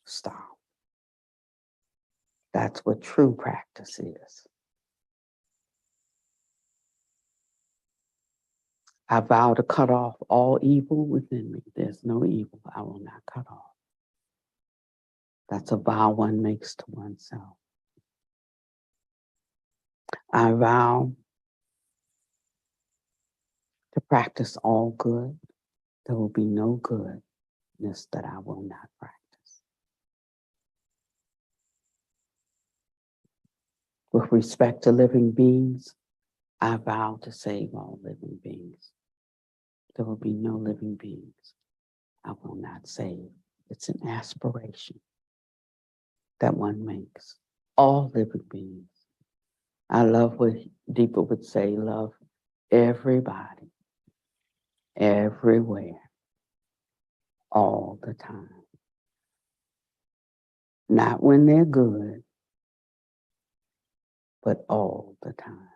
stop. That's what true practice is. I vow to cut off all evil within me. There's no evil I will not cut off. That's a vow one makes to oneself. I vow to practice all good. There will be no goodness that I will not practice. With respect to living beings, I vow to save all living beings. There will be no living beings I will not save. It's an aspiration that one makes. All living beings. I love what Deepa would say, love everybody, everywhere, all the time. Not when they're good, but all the time.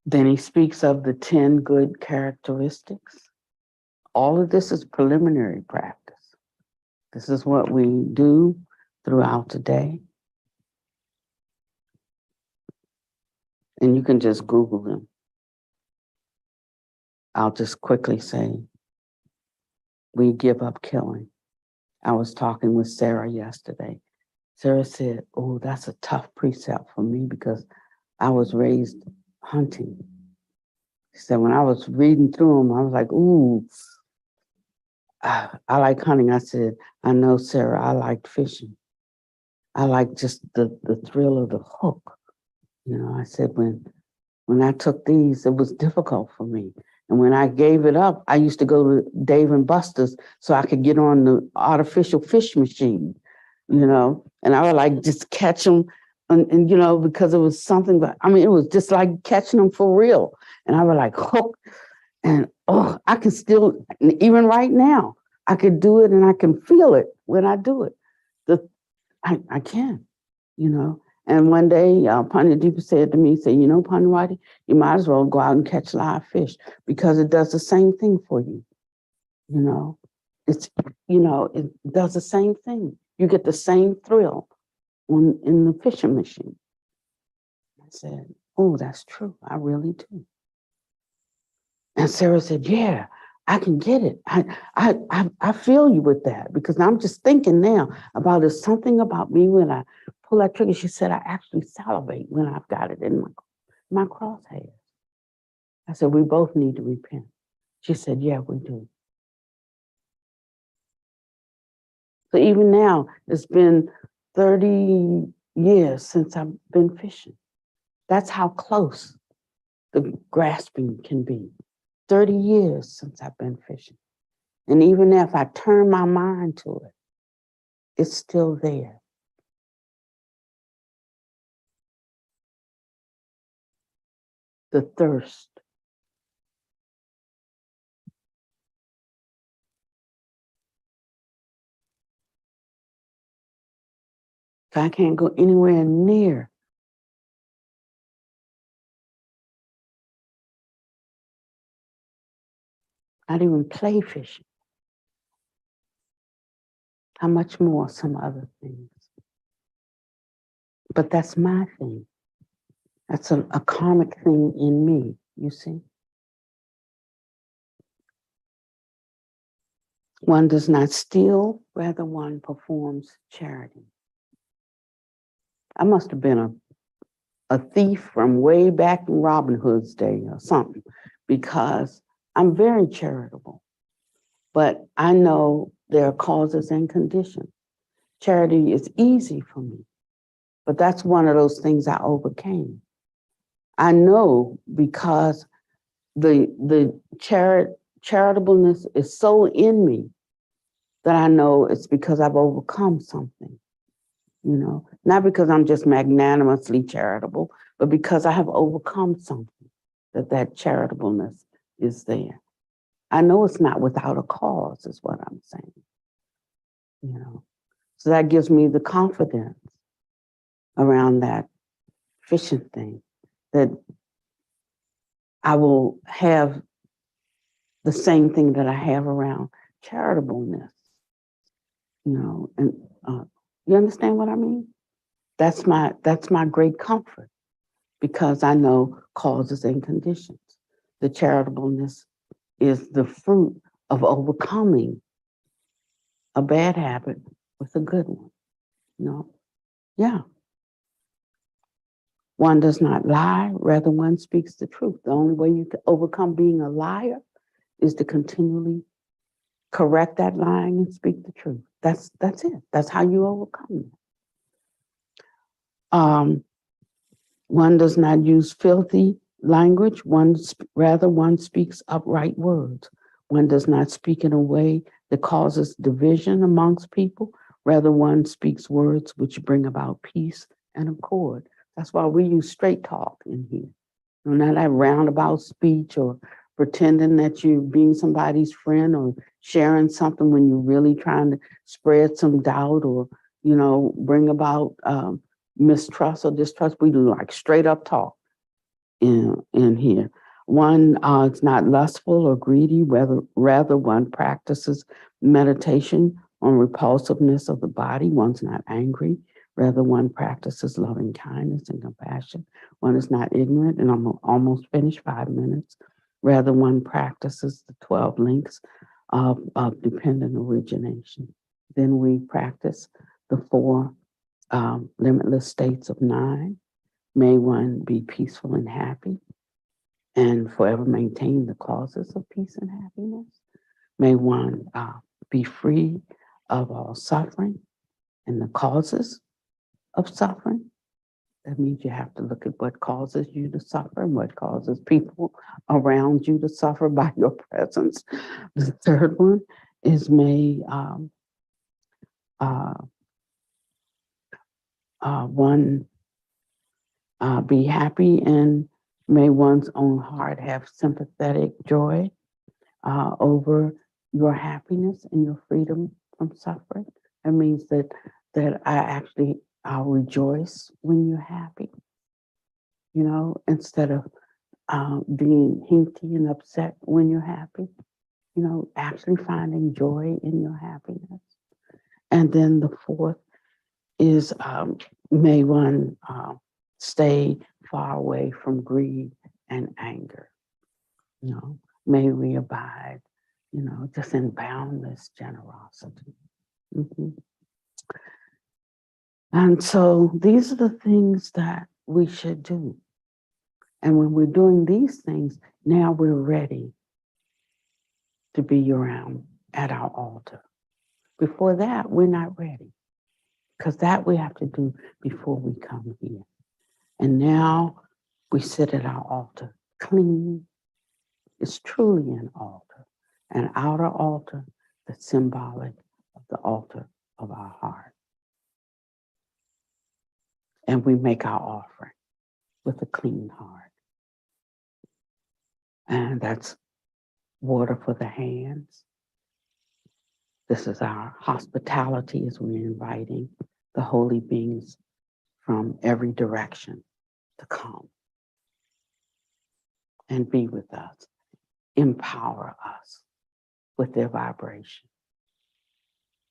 Then he speaks of the 10 good characteristics. All of this is preliminary practice. This is what we do throughout the day. And you can just Google them. I'll just quickly say, we give up killing. I was talking with Sarah yesterday. Sarah said, oh, that's a tough precept for me because I was raised hunting. She said, when I was reading through them, I was like, ooh, I like hunting. I said, I know, Sarah, I liked fishing. I like just the thrill of the hook. You know, I said, when I took these, it was difficult for me. And when I gave it up, I used to go to Dave and Buster's so I could get on the artificial fish machine, you know, and I would like just catch them and you know, because it was something, but I mean, it was just like catching them for real. And I would like hook and, oh, I can still, even right now, I could do it and I can feel it when I do it. I can, you know. And one day, Panyadeepa said to me, he said, you know, Panwati, you might as well go out and catch live fish because it does the same thing for you. You know, it's, you know, it does the same thing. You get the same thrill in the fishing machine. I said, oh, that's true. I really do. And Sarah said, yeah, I can get it. I feel you with that because I'm just thinking now about there's something about me when I pull that trigger. She said, I actually salivate when I've got it in my crosshairs. I said, we both need to repent. She said, yeah, we do. So even now, it's been 30 years since I've been fishing. That's how close the grasping can be. 30 years since I've been fishing. And even if I turn my mind to it, it's still there. The thirst. So I can't go anywhere near. Not even play fishing. How much more some other things. But that's my thing. That's a karmic thing in me, you see. One does not steal, rather one performs charity. I must have been a thief from way back in Robin Hood's day or something, because I'm very charitable. But I know there are causes and conditions. Charity is easy for me, but that's one of those things I overcame. I know because the charitableness is so in me that I know it's because I've overcome something, not because I'm just magnanimously charitable, but because I have overcome something, that charitableness is there. I know it's not without a cause, is what I'm saying. So that gives me the confidence around that fishing thing, that I will have the same thing that I have around charitableness, and you understand what I mean? That's my great comfort, because I know causes and conditions. The charitableness is the fruit of overcoming a bad habit with a good one. Yeah. One does not lie, rather one speaks the truth. The only way you can overcome being a liar is to continually correct that lying and speak the truth. That's it. That's how you overcome it. One does not use filthy language. Rather, one speaks upright words. One does not speak in a way that causes division amongst people. Rather, one speaks words which bring about peace and accord. That's why we use straight talk in here. Not that roundabout speech or pretending that you're being somebody's friend or sharing something when you're really trying to spread some doubt or, bring about mistrust or distrust. We do like straight up talk in here. One is not lustful or greedy, rather one practices meditation on repulsiveness of the body. One's not angry, rather one practices loving kindness and compassion. One is not ignorant, and I'm almost finished, 5 minutes. Rather one practices the 12 links of dependent origination. Then we practice the 4 limitless states of 9. May one be peaceful and happy and forever maintain the causes of peace and happiness. May one be free of all suffering and the causes of suffering. That means you have to look at what causes you to suffer and what causes people around you to suffer by your presence. The third one is may one be happy, and may one's own heart have sympathetic joy over your happiness and your freedom from suffering. That means that I'll rejoice when you're happy, instead of being hinky and upset when you're happy, actually finding joy in your happiness. And then the fourth is may one stay far away from greed and anger. May we abide, just in boundless generosity. Mm-hmm. And so these are the things that we should do. And when we're doing these things, now we're ready to be around at our altar. Before that, we're not ready, because that we have to do before we come here. And now we sit at our altar clean. It's truly an altar, an outer altar that's symbolic of the altar of our heart. And we make our offering with a clean heart. And that's water for the hands. This is our hospitality as we're inviting the holy beings from every direction to come and be with us, empower us with their vibration.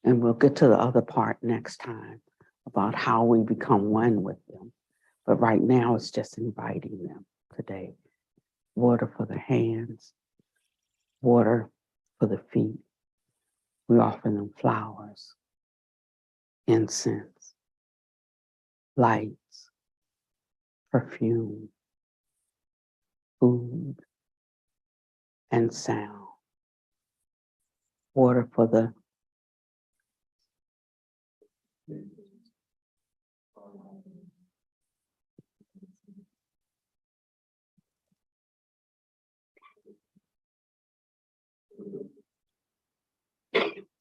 And we'll get to the other part next time about how we become one with them. But right now, it's just inviting them today. Water for the hands, water for the feet. We offer them flowers, incense, lights, perfume, food, and sound. Water for the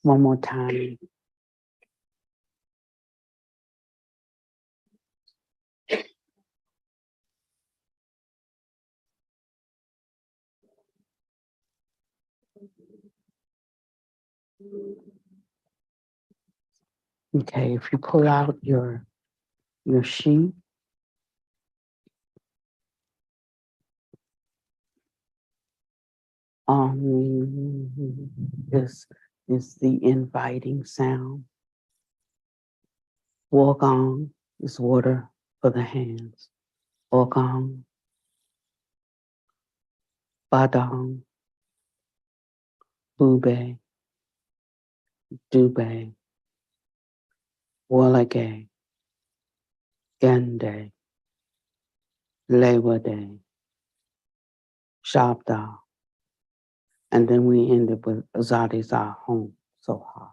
one more time. Okay, if you pull out your sheet, this is the inviting sound. Walk on is water for the hands. Walk on, badong, bube, dube, walage, gende, lewade, shabda, and then we end it with zadi za home soha.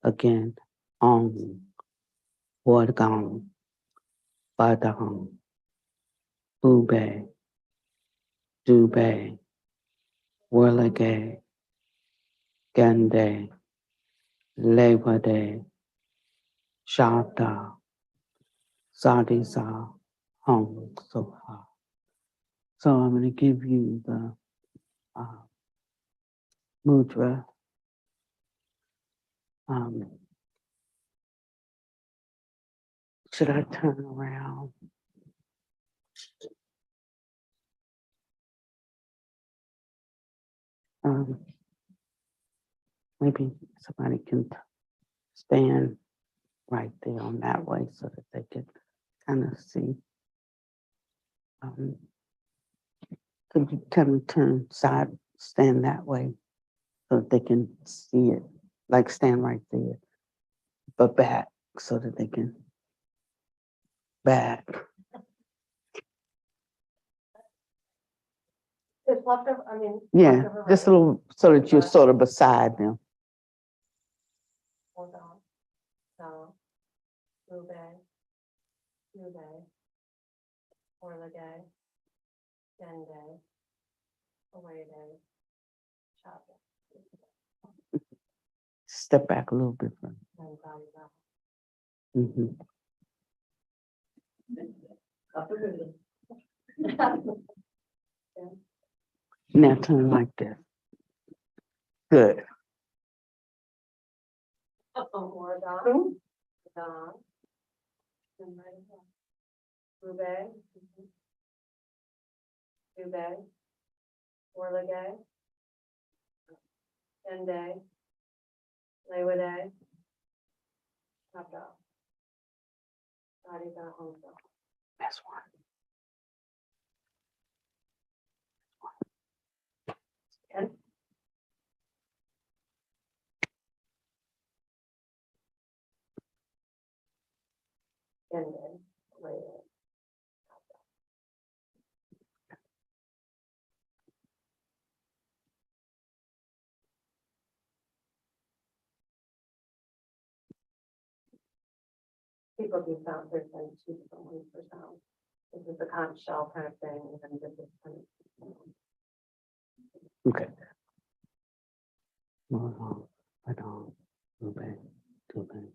Again, on, wadgong, badong, bube, dube, walage, gende, lewade, shabda, zadi za home soha. So I'm going to give you the mudra. Should I turn around? Maybe somebody can stand right there on that way so that they can kind of see. Could you kind of turn side, stand that way so that they can see it, like stand right there, but back so that they can back. Just left over, I mean. Yeah, left over just a right. little so that you're sort of beside them. Hold on. So, Rube, Rube, Orlage, Dende, Awayde, Chapa, Step back a little bit further. and Zalida. Mm-hmm. Now turn like this. Good. Oregon, Don, Rube, Rube, Orlage, Dende, Lewade, Chapa, Zalida, Honsa. That's one. And Dende, Lewade. People do sound, there's been two different ones for sound. This is the conch shell kind of thing, and then this is kind of. Okay. Hold on. Okay. Okay.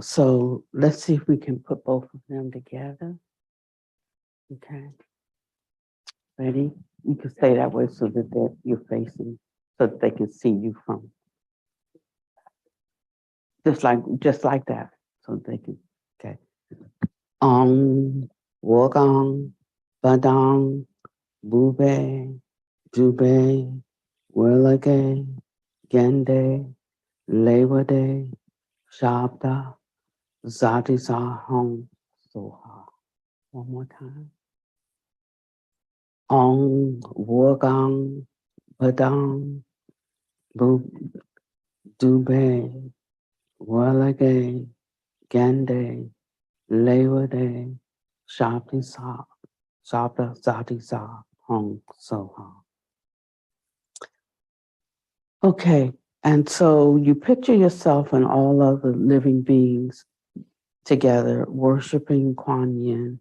So let's see if we can put both of them together. Okay. Ready? You can stay that way so that you're facing, so that they can see you from. Just like that. So they can, okay. Walk on, badong, bube, jube, whirlage, gende, lewade, shabda, zati za hong soha. One more time. Ong Wogang Padang Bu Dube Walage Gande Lewade Shabdi Sa Shabda Zati Sa Hong Soha. Okay, and so you picture yourself and all other living beings together worshiping Kuan Yin,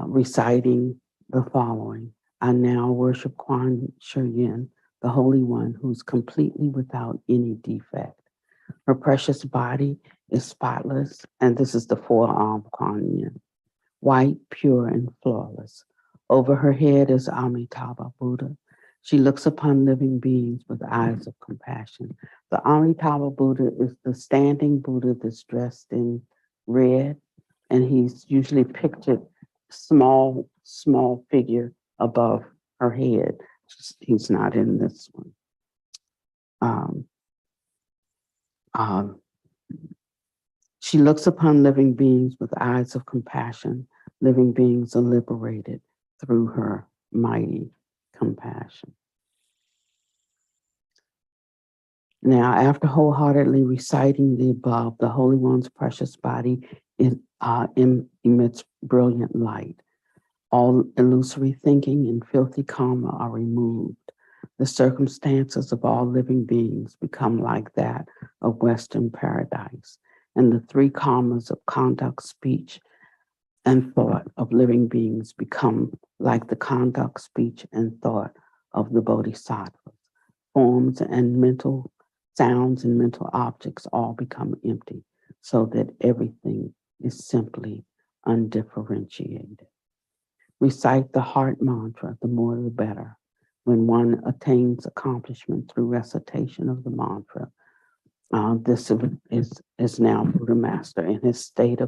reciting the following. I now worship Kuan Shi Yin, the Holy One, who's completely without any defect. Her precious body is spotless, and this is the four-armed Kuan Yin, white, pure, and flawless. Over her head is Amitabha Buddha. She looks upon living beings with eyes of compassion. The Amitabha Buddha is the standing Buddha that's dressed in red, and he's usually pictured small figure above her head. He's not in this one. Um, um, she looks upon living beings with eyes of compassion. Living beings are liberated through her mighty compassion. Now, after wholeheartedly reciting the above, the Holy One's precious body emits brilliant light. All illusory thinking and filthy karma are removed. The circumstances of all living beings become like that of Western paradise, and the three karmas of conduct, speech, and thought of living beings become like the conduct, speech, and thought of the bodhisattvas. Forms and mental sounds and mental objects all become empty, so that everything is simply undifferentiated. Recite the heart mantra, the more the better. When one attains accomplishment through recitation of the mantra, this is now Buddha Master in his state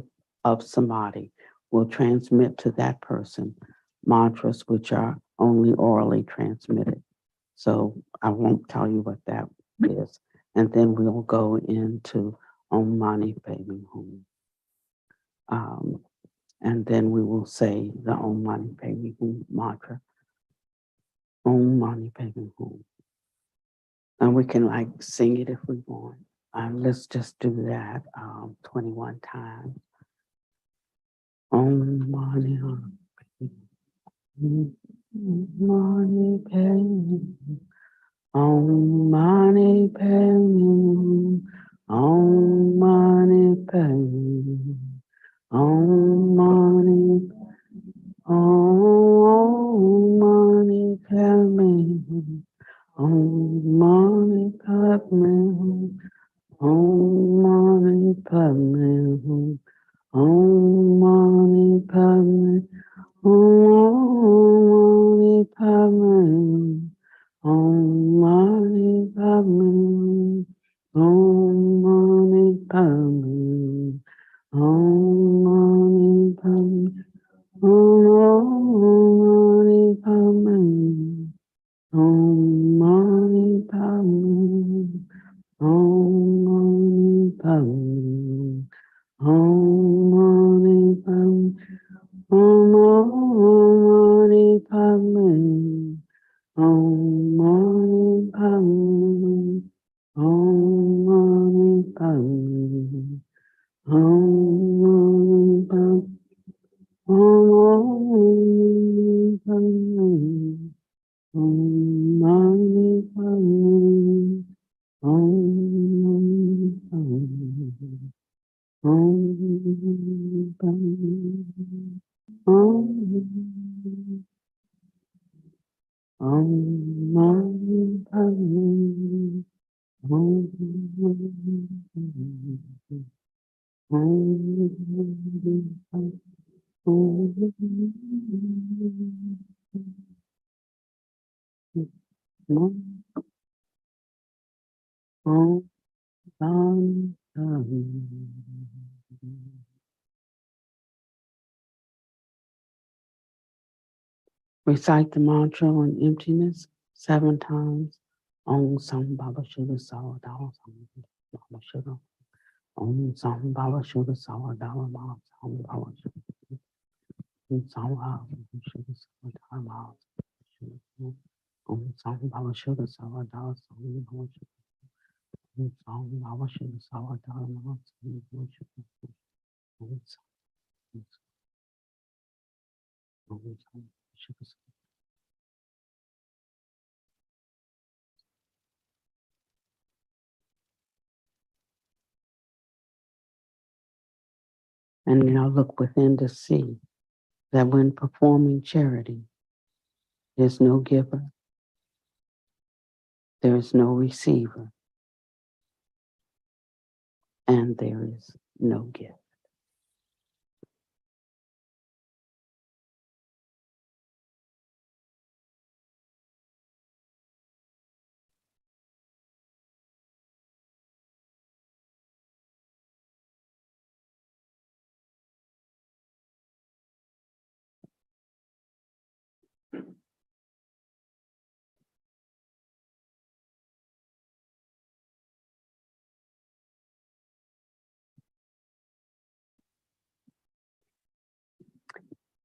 of samadhi will transmit to that person mantras which are only orally transmitted. So I won't tell you what that is. And then we'll go into Om Mani Padme Hum. And then we will say the Om Mani Padme Hum mantra. Om Mani Padme Hum. And we can like sing it if we want. Let's just do that 21 times. Om Mani Hum. Mani Padme. Om Mani Padme. Om Mani Padme. Om Mani. Om Mani Padme. Om Mani Padme. Om Mani Padme. Om Mani Padme. Om Mani Padme. Om Mani Padme. Om Mani Padme. Om Mani Padme. Om Mani Padme. Om Mani Padme. Om Mani Padme. Om Mani Padme. Om Mani Padme. Om Mani Padme. Om Mani Padme. Om Mani Padme. Om Padme. Om Mani Padme. Om Padme. Om Padme. Om Mani Padme. Om Recite the mantra on emptiness 7 times. Om Sam Baba Shuddha Sawadao Sam Baba Shuddha. Om Sam Baba Shuddha Sawadao Sam Baba Shuddha. Sawa, Sugar Sawa Dharma, Song Baba Sugar Sawa Dharma, Song Baba Sugar Sawa Dharma, and now look within to see that when performing charity, there's no giver, there is no receiver, and there is no gift.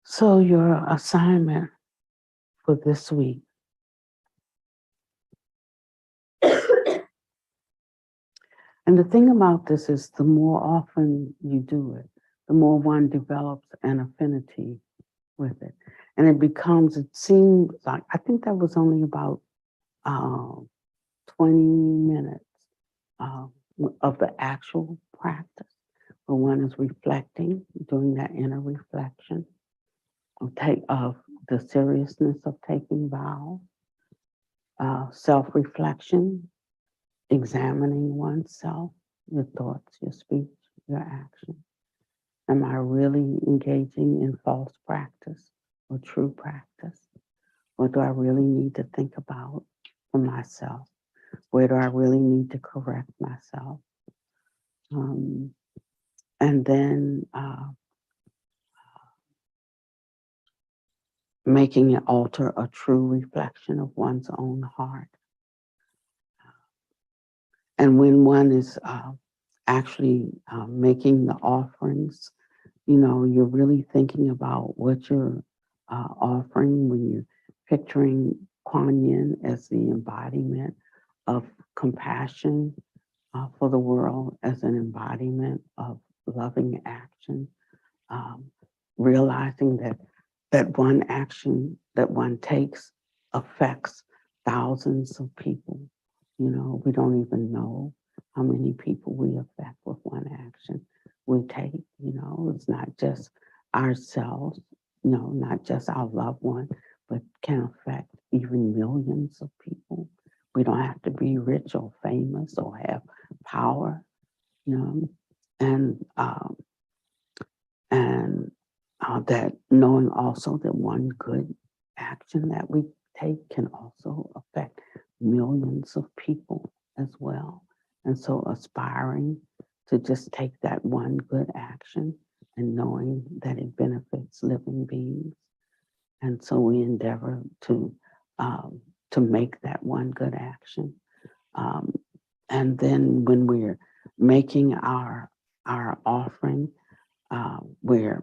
So your assignment for this week, and the thing about this is the more often you do it, the more one develops an affinity with it. And it seems like, I think that was only about 20 minutes uh, of the actual practice, where one is reflecting, doing that inner reflection of the seriousness of taking vows, self-reflection, examining oneself, your thoughts, your speech, your action. Am I really engaging in false practice or true practice? What do I really need to think about for myself? Where do I really need to correct myself? And then making it alter a true reflection of one's own heart. And when one is actually making the offerings, you know, you're really thinking about what you're offering when you're picturing Kuan Yin as the embodiment of compassion for the world, as an embodiment of loving action, realizing that one action that one takes affects thousands of people. You know, we don't even know how many people we affect with one action we take. You know, it's not just ourselves, you know, not just our loved one, but can affect even millions of people. We don't have to be rich or famous or have power, you know, and that knowing also that one good action that we take can also affect millions of people as well. And so aspiring to just take that one good action and knowing that it benefits living beings. And so we endeavor to make that one good action. And then when we're making our offering, we're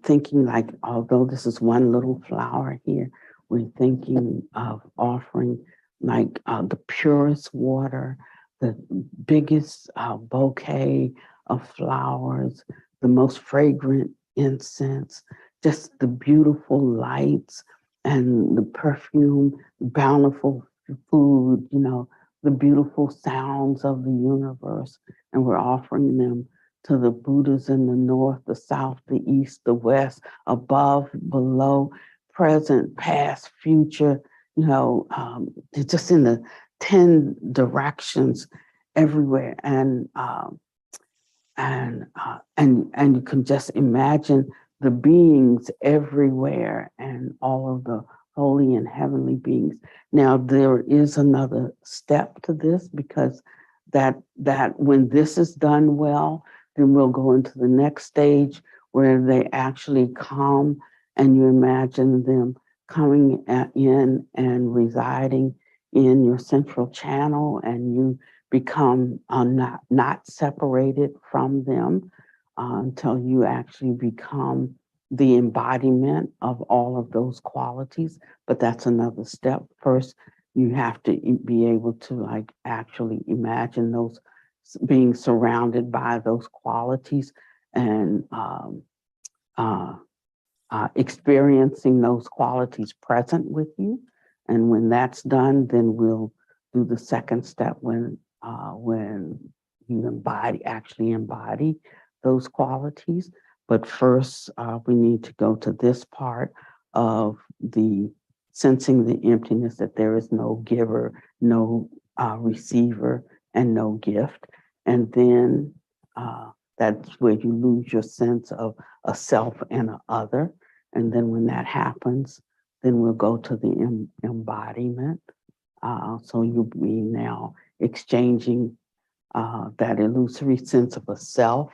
thinking like, although this is one little flower here, we're thinking of offering like the purest water, the biggest bouquet of flowers, the most fragrant incense, just the beautiful lights and the perfume, bountiful food, you know, the beautiful sounds of the universe. And we're offering them to the Buddhas in the north, the south, the east, the west, above, below, present, past, future, you know, just in the 10 directions everywhere. And you can just imagine the beings everywhere and all of the holy and heavenly beings. Now, there is another step to this, because that when this is done well, then we'll go into the next stage where they actually come, and you imagine them coming in and residing in your central channel, and you become not separated from them. until you actually become the embodiment of all of those qualities. But that's another step. First, you have to be able to like actually imagine those being surrounded by those qualities and experiencing those qualities present with you. And when that's done, then we'll do the second step when you actually embody those qualities. But first, we need to go to this part of the sensing the emptiness, that there is no giver, no receiver, and no gift. And then that's where you lose your sense of a self and a other. And then when that happens, then we'll go to the embodiment. So you'll be now exchanging that illusory sense of a self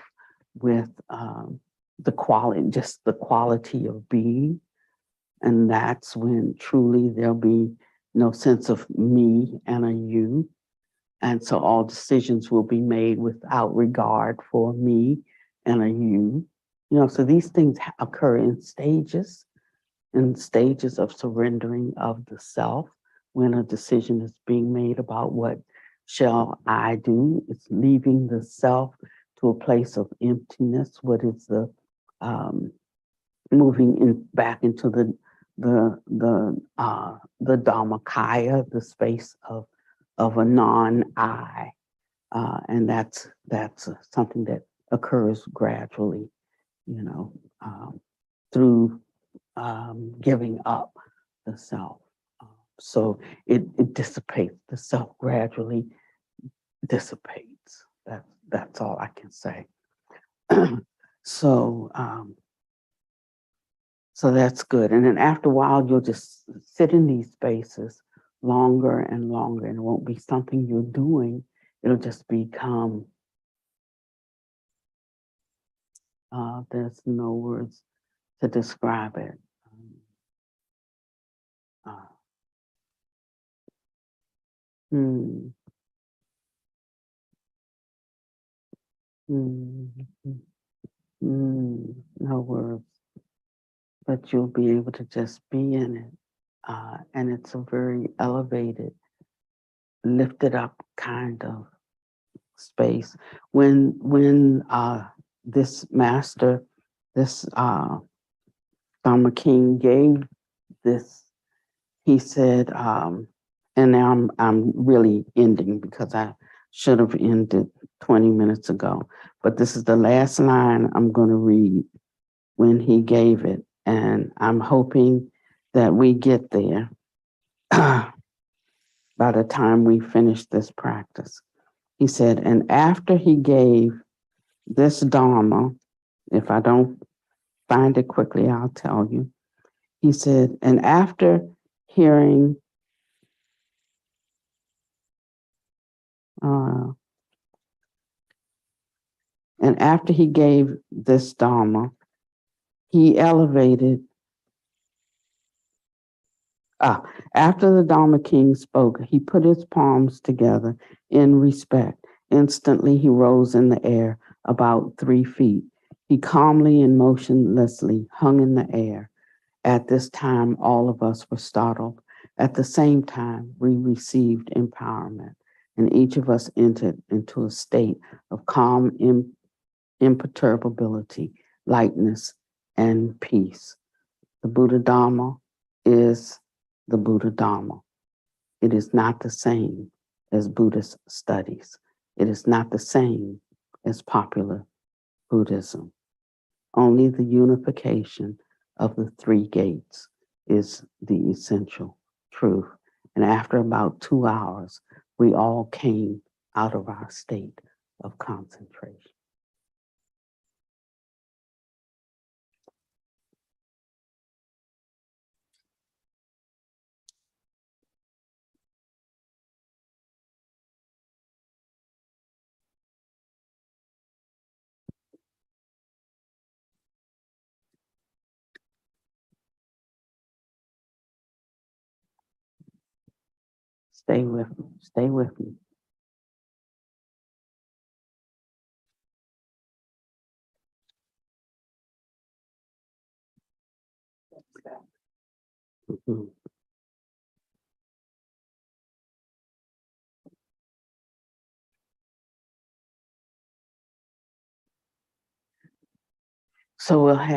with the quality, just the quality of being. And that's when truly there'll be no sense of me and a you. And so all decisions will be made without regard for me and a you. You know, so these things occur in stages of surrendering of the self. When a decision is being made about what shall I do, it's leaving the self to a place of emptiness. What is the moving back into the Dharmakaya, the space of a non-I, and that's something that occurs gradually, you know, through giving up the self. So it dissipates. The self gradually dissipates. That's all I can say. So so that's good. And then after a while, you'll just sit in these spaces longer and longer, and it won't be something you're doing. It'll just become, there's no words to describe it. Mm, mm, no words, but you'll be able to just be in it. And it's a very elevated, lifted up kind of space. When this master, this Dharma King gave this, he said, and now I'm really ending because I should have ended 20 minutes ago, but this is the last line I'm going to read when he gave it, and I'm hoping that we get there by the time we finish this practice. He said, and after he gave this Dharma, if I don't find it quickly, I'll tell you. He said, and after hearing and after he gave this Dharma, he elevated. After the Dharma King spoke, he put his palms together in respect. Instantly, he rose in the air about 3 feet. He calmly and motionlessly hung in the air. At this time, all of us were startled. At the same time, we received empowerment, and each of us entered into a state of calm imperturbability, lightness, and peace. The Buddha Dharma is the Buddha Dharma. It is not the same as Buddhist studies. It is not the same as popular Buddhism. Only the unification of the 3 gates is the essential truth. And after about 2 hours, we all came out of our state of concentration. Stay with me. Stay with me. Mhm. So we'll have